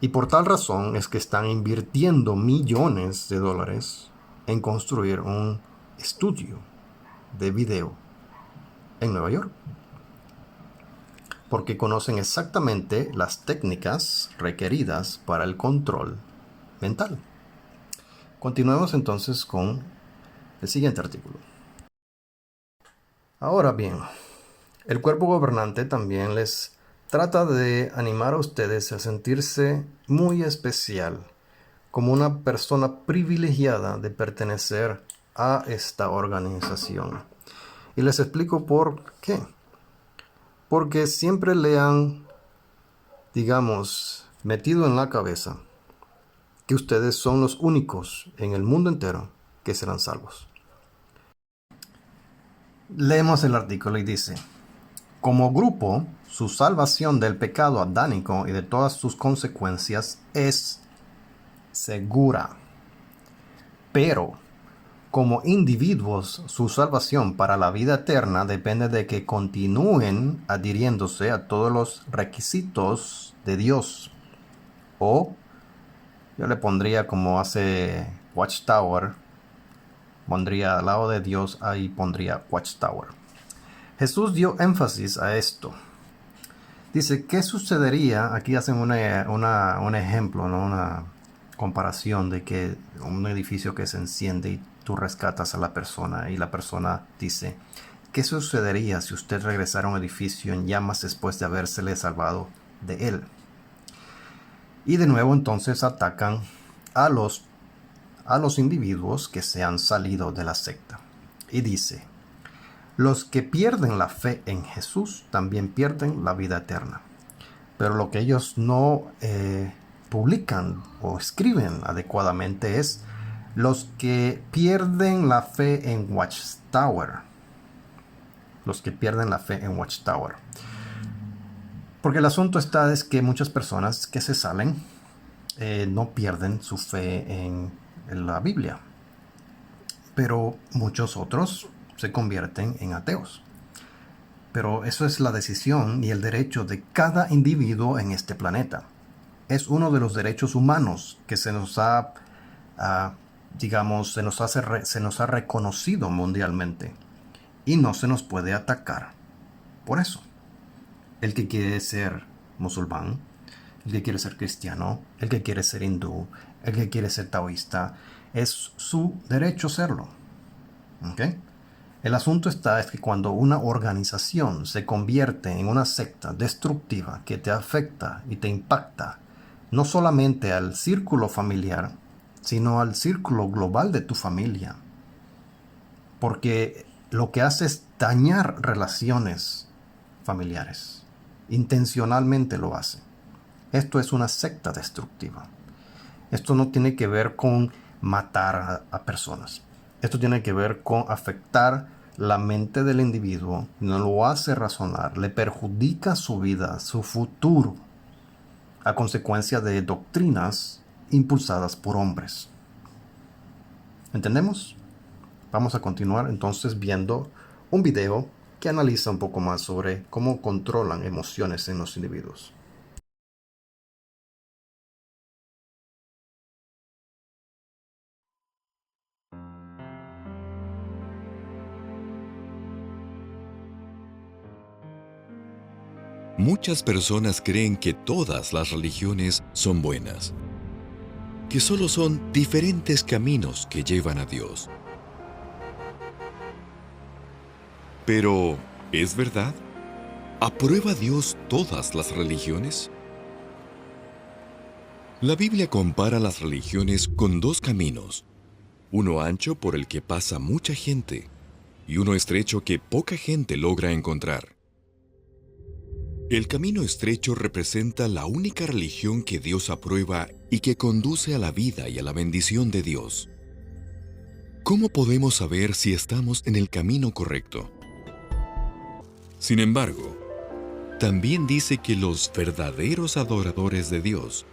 Y por tal razón es que están invirtiendo millones de dólares en construir un estudio de video en Nueva York, porque conocen exactamente las técnicas requeridas para el control mental. Continuemos entonces con el siguiente artículo. Ahora bien, el cuerpo gobernante también les trata de animar a ustedes a sentirse muy especial, como una persona privilegiada de pertenecer a esta organización. Y les explico por qué. Porque siempre le han, metido en la cabeza que ustedes son los únicos en el mundo entero que serán salvos. Leemos el artículo y dice: como grupo, su salvación del pecado adánico y de todas sus consecuencias es segura. Pero, como individuos, su salvación para la vida eterna depende de que continúen adhiriéndose a todos los requisitos de Dios. O, yo le pondría como hace Watchtower, pondría al lado de Dios, ahí pondría Watchtower. Jesús dio énfasis a esto. Dice, ¿qué sucedería? Aquí hacen un ejemplo, ¿no? Una comparación de que un edificio que se enciende y tú rescatas a la persona, y la persona dice, ¿qué sucedería si usted regresara a un edificio en llamas después de habérsele salvado de él? Y de nuevo entonces atacan a los individuos que se han salido de la secta. Y dice, los que pierden la fe en Jesús también pierden la vida eterna. Pero lo que ellos no publican o escriben adecuadamente es los que pierden la fe en Watchtower. Los que pierden la fe en Watchtower. Porque el asunto es que muchas personas que se salen no pierden su fe en la Biblia. Pero muchos otros se convierten en ateos. Pero eso es la decisión y el derecho de cada individuo en este planeta. Es uno de los derechos humanos que se nos ha, se nos ha reconocido mundialmente. Y no se nos puede atacar por eso. El que quiere ser musulmán, el que quiere ser cristiano, el que quiere ser hindú, el que quiere ser taoísta, es su derecho serlo. ¿Ok? El asunto es que cuando una organización se convierte en una secta destructiva que te afecta y te impacta, no solamente al círculo familiar, sino al círculo global de tu familia. Porque lo que hace es dañar relaciones familiares. Intencionalmente lo hace. Esto es una secta destructiva. Esto no tiene que ver con matar a personas. Esto tiene que ver con afectar la mente del individuo, no lo hace razonar, le perjudica su vida, su futuro, a consecuencia de doctrinas impulsadas por hombres. ¿Entendemos? Vamos a continuar entonces viendo un video que analiza un poco más sobre cómo controlan emociones en los individuos. Muchas personas creen que todas las religiones son buenas, que solo son diferentes caminos que llevan a Dios. Pero, ¿es verdad? ¿Aprueba Dios todas las religiones? La Biblia compara las religiones con dos caminos, uno ancho por el que pasa mucha gente y uno estrecho que poca gente logra encontrar. El camino estrecho representa la única religión que Dios aprueba y que conduce a la vida y a la bendición de Dios. ¿Cómo podemos saber si estamos en el camino correcto? Sin embargo, también dice que los verdaderos adoradores de Dios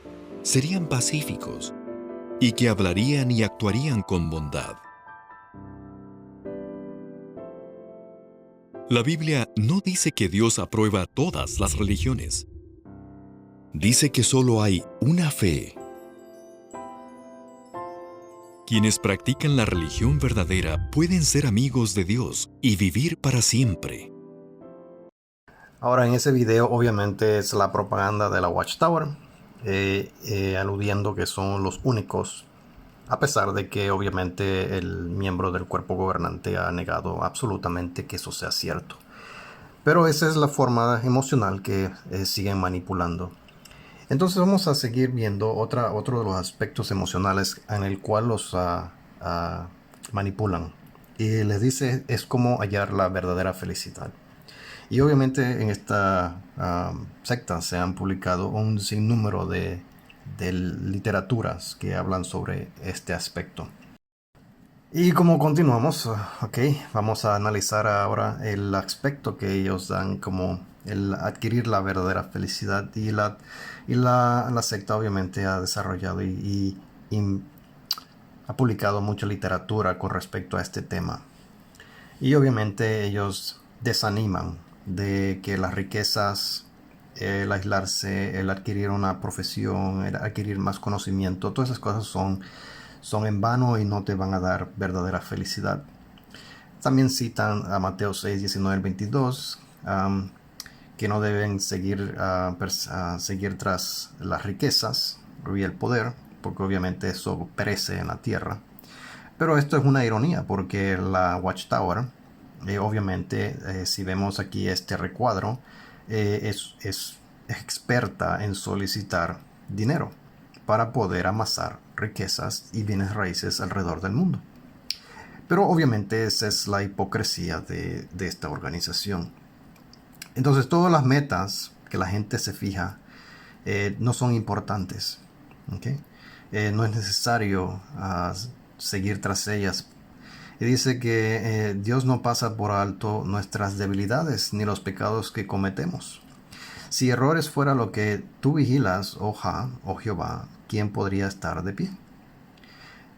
serían pacíficos y que hablarían y actuarían con bondad. La Biblia no dice que Dios aprueba todas las religiones. Dice que solo hay una fe. Quienes practican la religión verdadera pueden ser amigos de Dios y vivir para siempre. Ahora, en ese video obviamente es la propaganda de la Watchtower, aludiendo que son los únicos, a pesar de que obviamente el miembro del cuerpo gobernante ha negado absolutamente que eso sea cierto. Pero esa es la forma emocional que siguen manipulando. Entonces vamos a seguir viendo otro de los aspectos emocionales en el cual los manipulan. Y les dice es como hallar la verdadera felicidad. Y obviamente en esta secta se han publicado un sinnúmero de literaturas que hablan sobre este aspecto. Y como continuamos, vamos a analizar ahora el aspecto que ellos dan como el adquirir la verdadera felicidad, y la secta obviamente ha desarrollado y ha publicado mucha literatura con respecto a este tema. Y obviamente ellos desaniman de que las riquezas, el aislarse, el adquirir una profesión, el adquirir más conocimiento, todas esas cosas son en vano y no te van a dar verdadera felicidad. También citan a Mateo 6, 19 al 22, que no deben seguir tras las riquezas y el poder, porque obviamente eso perece en la tierra. Pero esto es una ironía, porque la Watchtower, obviamente, si vemos aquí este recuadro, es experta en solicitar dinero para poder amasar riquezas y bienes raíces alrededor del mundo. Pero obviamente esa es la hipocresía de esta organización. Entonces todas las metas que la gente se fija no son importantes. No es necesario seguir tras ellas. Y dice que Dios no pasa por alto nuestras debilidades ni los pecados que cometemos. Si errores fuera lo que tú vigilas, oh Jehová, ¿quién podría estar de pie?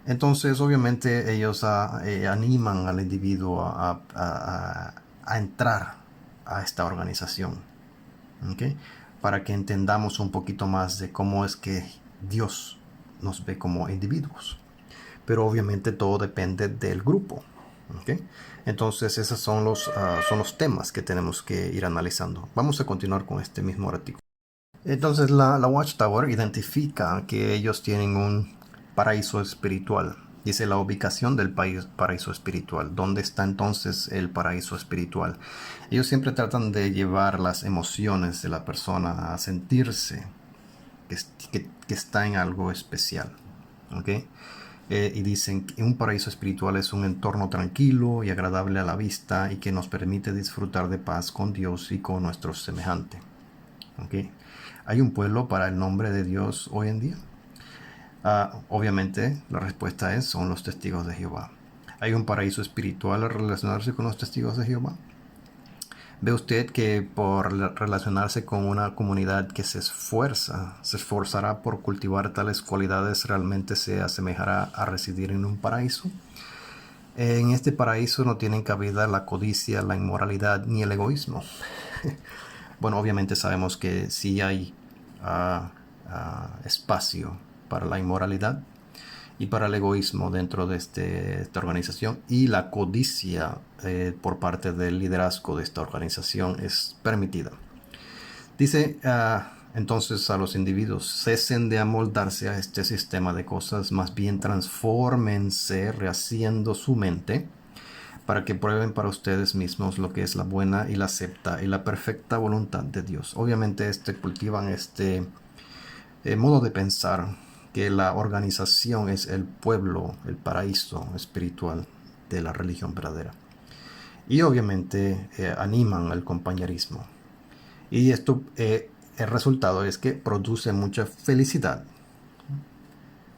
Entonces, obviamente, ellos animan al individuo a entrar a esta organización, para que entendamos un poquito más de cómo es que Dios nos ve como individuos. Pero obviamente todo depende del grupo. Entonces esos son los temas que tenemos que ir analizando. Vamos a continuar con este mismo artículo. Entonces la Watchtower identifica que ellos tienen un paraíso espiritual. Dice la ubicación del paraíso espiritual. ¿Dónde está entonces el paraíso espiritual? Ellos siempre tratan de llevar las emociones de la persona a sentirse que está en algo especial. Y dicen que un paraíso espiritual es un entorno tranquilo y agradable a la vista y que nos permite disfrutar de paz con Dios y con nuestros semejantes. ¿Hay un pueblo para el nombre de Dios hoy en día? Obviamente la respuesta son los testigos de Jehová. ¿Hay un paraíso espiritual al relacionarse con los testigos de Jehová? ¿Ve usted que por relacionarse con una comunidad que se esforzará por cultivar tales cualidades, realmente se asemejará a residir en un paraíso? En este paraíso no tienen cabida la codicia, la inmoralidad ni el egoísmo. Bueno, obviamente sabemos que sí hay espacio para la inmoralidad y para el egoísmo dentro de esta organización, y la codicia por parte del liderazgo de esta organización es permitida. Dice entonces a los individuos: cesen de amoldarse a este sistema de cosas, más bien transfórmense rehaciendo su mente para que prueben para ustedes mismos lo que es la buena y la acepta y la perfecta voluntad de Dios. Obviamente cultivan este modo de pensar que la organización es el pueblo, el paraíso espiritual de la religión verdadera. Y obviamente animan al compañerismo. Y esto, el resultado es que produce mucha felicidad.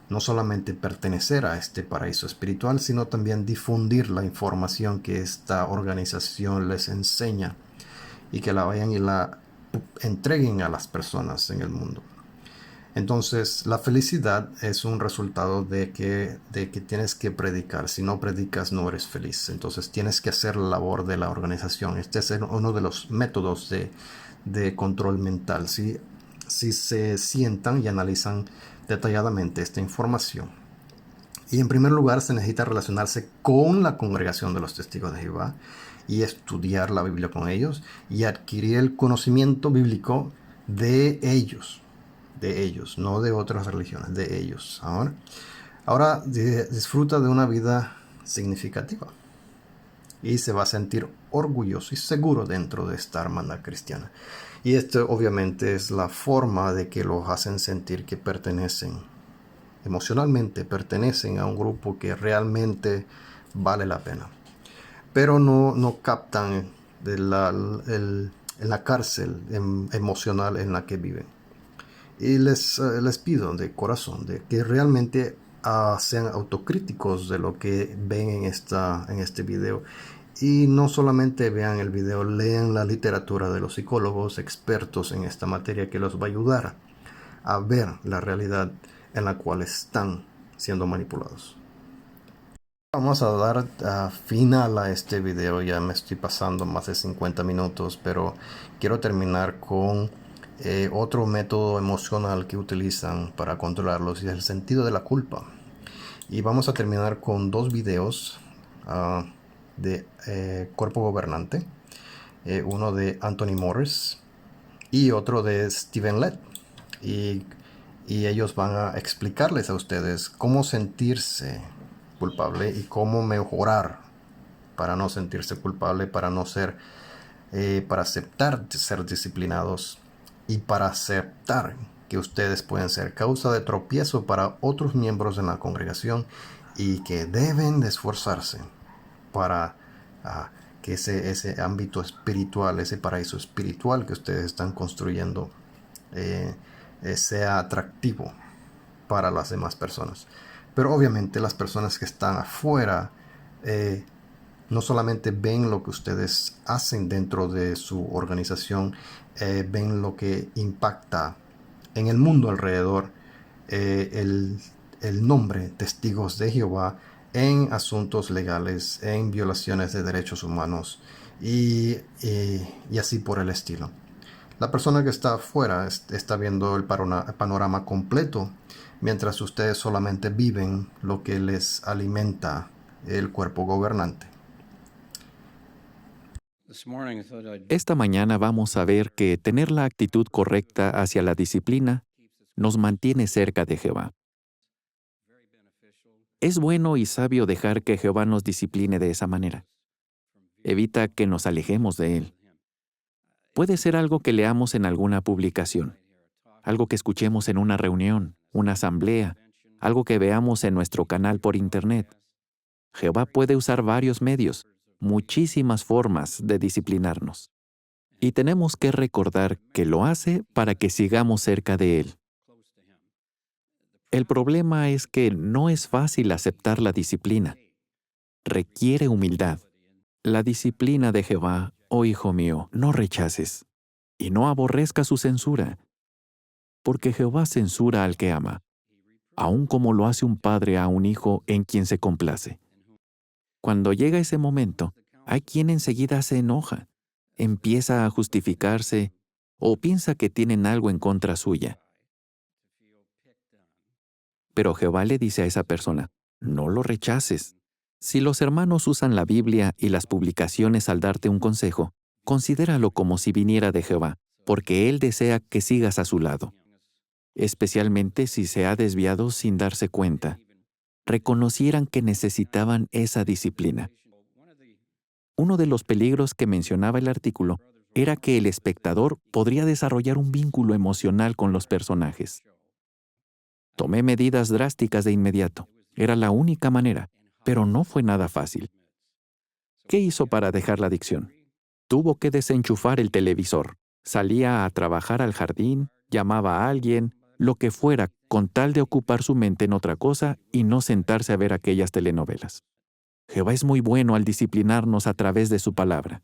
No solamente pertenecer a este paraíso espiritual, sino también difundir la información que esta organización les enseña y que la vayan y la entreguen a las personas en el mundo. Entonces, la felicidad es un resultado de que tienes que predicar. Si no predicas, no eres feliz. Entonces, tienes que hacer la labor de la organización. Este es uno de los métodos de control mental. Si se sientan y analizan detalladamente esta información. Y en primer lugar, se necesita relacionarse con la congregación de los testigos de Jehová y estudiar la Biblia con ellos y adquirir el conocimiento bíblico de ellos, no de otras religiones, de ellos. Ahora disfruta de una vida significativa y se va a sentir orgulloso y seguro dentro de esta hermandad cristiana. Y esto obviamente es la forma de que los hacen sentir que emocionalmente pertenecen a un grupo que realmente vale la pena. Pero no captan la cárcel emocional en la que viven. Y les pido de corazón de que realmente sean autocríticos de lo que ven en este video. Y no solamente vean el video, lean la literatura de los psicólogos expertos en esta materia que los va a ayudar a ver la realidad en la cual están siendo manipulados. Vamos a dar final a este video. Ya me estoy pasando más de 50 minutos, pero quiero terminar con otro método emocional que utilizan para controlarlos, y es el sentido de la culpa. Y vamos a terminar con dos videos de Cuerpo Gobernante, uno de Anthony Morris y otro de Stephen Lett, y ellos van a explicarles a ustedes cómo sentirse culpable y cómo mejorar para no sentirse culpable, para aceptar ser disciplinados y para aceptar que ustedes pueden ser causa de tropiezo para otros miembros de la congregación y que deben de esforzarse para que ese ámbito espiritual, ese paraíso espiritual que ustedes están construyendo sea atractivo para las demás personas. Pero obviamente las personas que están afuera no solamente ven lo que ustedes hacen dentro de su organización, ven lo que impacta en el mundo alrededor, el nombre Testigos de Jehová en asuntos legales, en violaciones de derechos humanos y así por el estilo. La persona que está afuera está viendo el panorama completo, mientras ustedes solamente viven lo que les alimenta el cuerpo gobernante. Esta mañana vamos a ver que tener la actitud correcta hacia la disciplina nos mantiene cerca de Jehová. Es bueno y sabio dejar que Jehová nos discipline de esa manera. Evita que nos alejemos de Él. Puede ser algo que leamos en alguna publicación, algo que escuchemos en una reunión, una asamblea, algo que veamos en nuestro canal por internet. Jehová puede usar varios medios, muchísimas formas de disciplinarnos. Y tenemos que recordar que lo hace para que sigamos cerca de Él. El problema es que no es fácil aceptar la disciplina. Requiere humildad. La disciplina de Jehová, oh hijo mío, no rechaces, y no aborrezcas su censura, porque Jehová censura al que ama, aun como lo hace un padre a un hijo en quien se complace. Cuando llega ese momento, hay quien enseguida se enoja, empieza a justificarse o piensa que tienen algo en contra suya. Pero Jehová le dice a esa persona, no lo rechaces. Si los hermanos usan la Biblia y las publicaciones al darte un consejo, considéralo como si viniera de Jehová, porque Él desea que sigas a su lado. Especialmente si se ha desviado sin darse cuenta. Reconocieran que necesitaban esa disciplina. Uno de los peligros que mencionaba el artículo era que el espectador podría desarrollar un vínculo emocional con los personajes. Tomé medidas drásticas de inmediato. Era la única manera, pero no fue nada fácil. ¿Qué hizo para dejar la adicción? Tuvo que desenchufar el televisor. Salía a trabajar al jardín, llamaba a alguien, lo que fuera, con tal de ocupar su mente en otra cosa y no sentarse a ver aquellas telenovelas. Jehová es muy bueno al disciplinarnos a través de su palabra.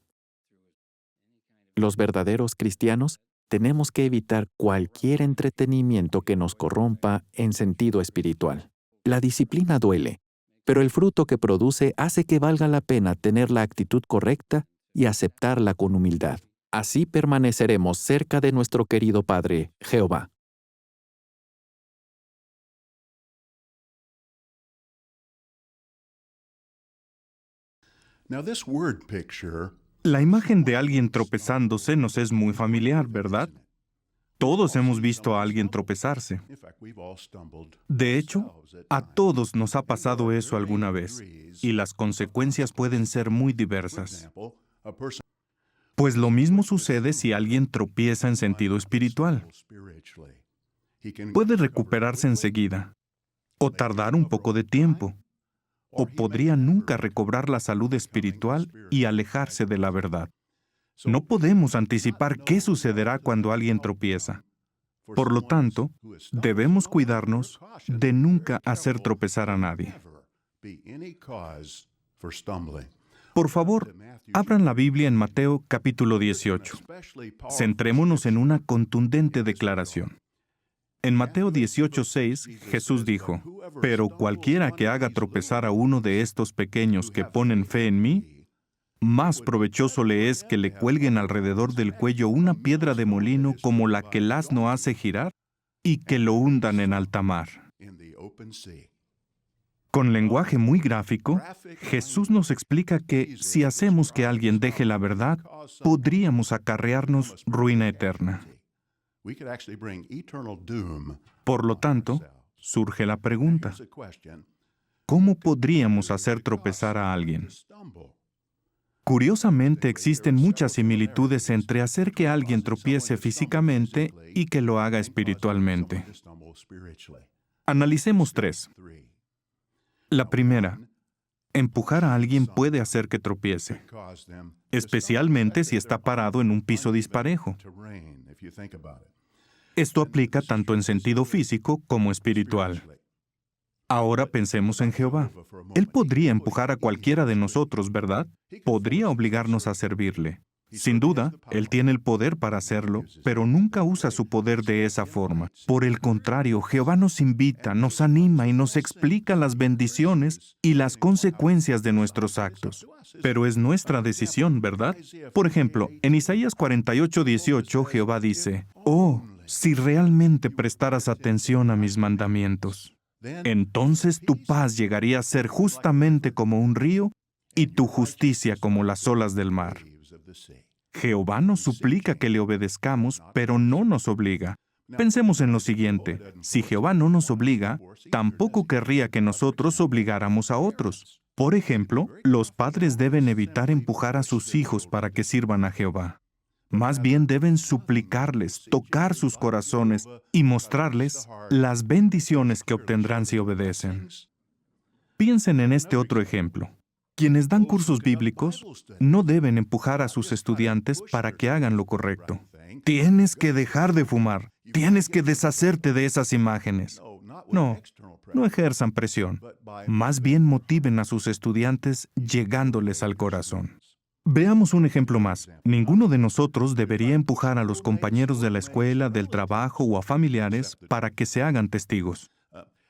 Los verdaderos cristianos tenemos que evitar cualquier entretenimiento que nos corrompa en sentido espiritual. La disciplina duele, pero el fruto que produce hace que valga la pena tener la actitud correcta y aceptarla con humildad. Así permaneceremos cerca de nuestro querido Padre, Jehová. La imagen de alguien tropezándose nos es muy familiar, ¿verdad? Todos hemos visto a alguien tropezarse. De hecho, a todos nos ha pasado eso alguna vez, y las consecuencias pueden ser muy diversas. Pues lo mismo sucede si alguien tropieza en sentido espiritual. Puede recuperarse enseguida, o tardar un poco de tiempo, o podría nunca recobrar la salud espiritual y alejarse de la verdad. No podemos anticipar qué sucederá cuando alguien tropieza. Por lo tanto, debemos cuidarnos de nunca hacer tropezar a nadie. Por favor, abran la Biblia en Mateo capítulo 18. Centrémonos en una contundente declaración. En Mateo 18:6, Jesús dijo, «Pero cualquiera que haga tropezar a uno de estos pequeños que ponen fe en mí, más provechoso le es que le cuelguen alrededor del cuello una piedra de molino como la que el asno hace girar y que lo hundan en alta mar». Con lenguaje muy gráfico, Jesús nos explica que si hacemos que alguien deje la verdad, podríamos acarrearnos ruina eterna. Por lo tanto, surge la pregunta, ¿cómo podríamos hacer tropezar a alguien? Curiosamente, existen muchas similitudes entre hacer que alguien tropiece físicamente y que lo haga espiritualmente. Analicemos 3. La primera, empujar a alguien puede hacer que tropiece, especialmente si está parado en un piso disparejo. Esto aplica tanto en sentido físico como espiritual. Ahora pensemos en Jehová. Él podría empujar a cualquiera de nosotros, ¿verdad? Podría obligarnos a servirle. Sin duda, Él tiene el poder para hacerlo, pero nunca usa su poder de esa forma. Por el contrario, Jehová nos invita, nos anima y nos explica las bendiciones y las consecuencias de nuestros actos. Pero es nuestra decisión, ¿verdad? Por ejemplo, en Isaías 48:18, Jehová dice, «Oh, si realmente prestaras atención a mis mandamientos, entonces tu paz llegaría a ser justamente como un río y tu justicia como las olas del mar». Jehová nos suplica que le obedezcamos, pero no nos obliga. Pensemos en lo siguiente. Si Jehová no nos obliga, tampoco querría que nosotros obligáramos a otros. Por ejemplo, los padres deben evitar empujar a sus hijos para que sirvan a Jehová. Más bien deben suplicarles, tocar sus corazones y mostrarles las bendiciones que obtendrán si obedecen. Piensen en este otro ejemplo. Quienes dan cursos bíblicos no deben empujar a sus estudiantes para que hagan lo correcto. Tienes que dejar de fumar. Tienes que deshacerte de esas imágenes. No ejerzan presión. Más bien motiven a sus estudiantes llegándoles al corazón. Veamos un ejemplo más. Ninguno de nosotros debería empujar a los compañeros de la escuela, del trabajo o a familiares para que se hagan testigos.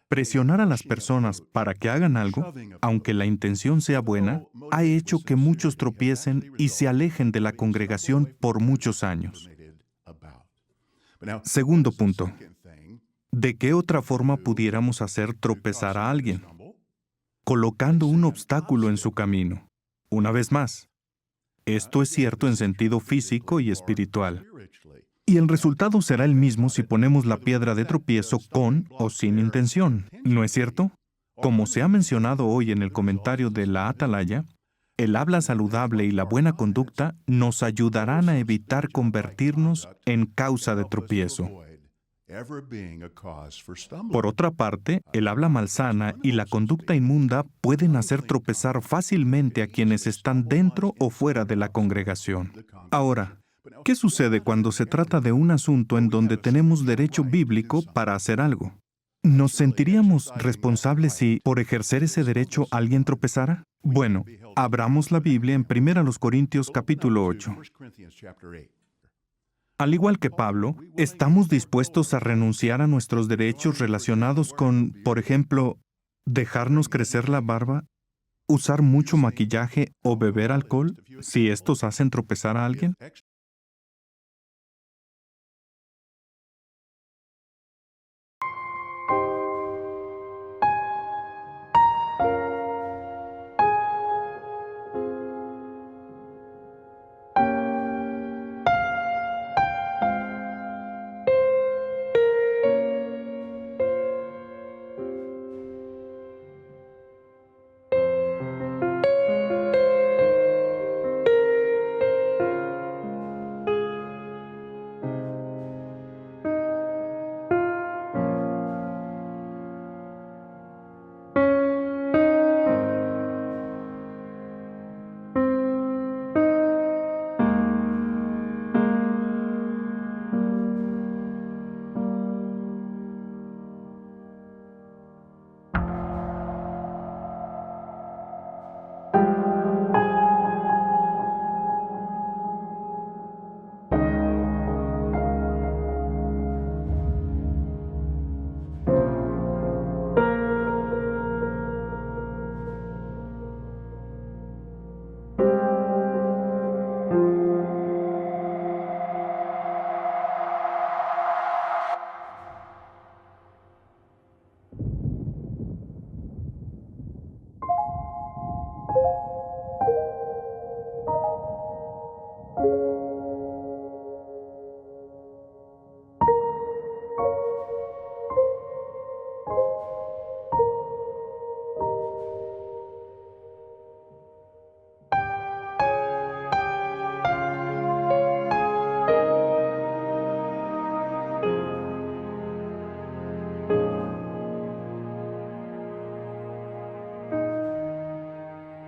Presionar a las personas para que hagan algo, aunque la intención sea buena, ha hecho que muchos tropiecen y se alejen de la congregación por muchos años. Segundo punto. ¿De qué otra forma pudiéramos hacer tropezar a alguien? Colocando un obstáculo en su camino. Una vez más, esto es cierto en sentido físico y espiritual. Y el resultado será el mismo si ponemos la piedra de tropiezo con o sin intención, ¿no es cierto? Como se ha mencionado hoy en el comentario de la Atalaya, el habla saludable y la buena conducta nos ayudarán a evitar convertirnos en causa de tropiezo. Por otra parte, el habla malsana y la conducta inmunda pueden hacer tropezar fácilmente a quienes están dentro o fuera de la congregación. Ahora, ¿qué sucede cuando se trata de un asunto en donde tenemos derecho bíblico para hacer algo? ¿Nos sentiríamos responsables si, por ejercer ese derecho, alguien tropezara? Bueno, abramos la Biblia en 1 Corintios capítulo 8. Al igual que Pablo, ¿estamos dispuestos a renunciar a nuestros derechos relacionados con, por ejemplo, dejarnos crecer la barba, usar mucho maquillaje o beber alcohol, si estos hacen tropezar a alguien?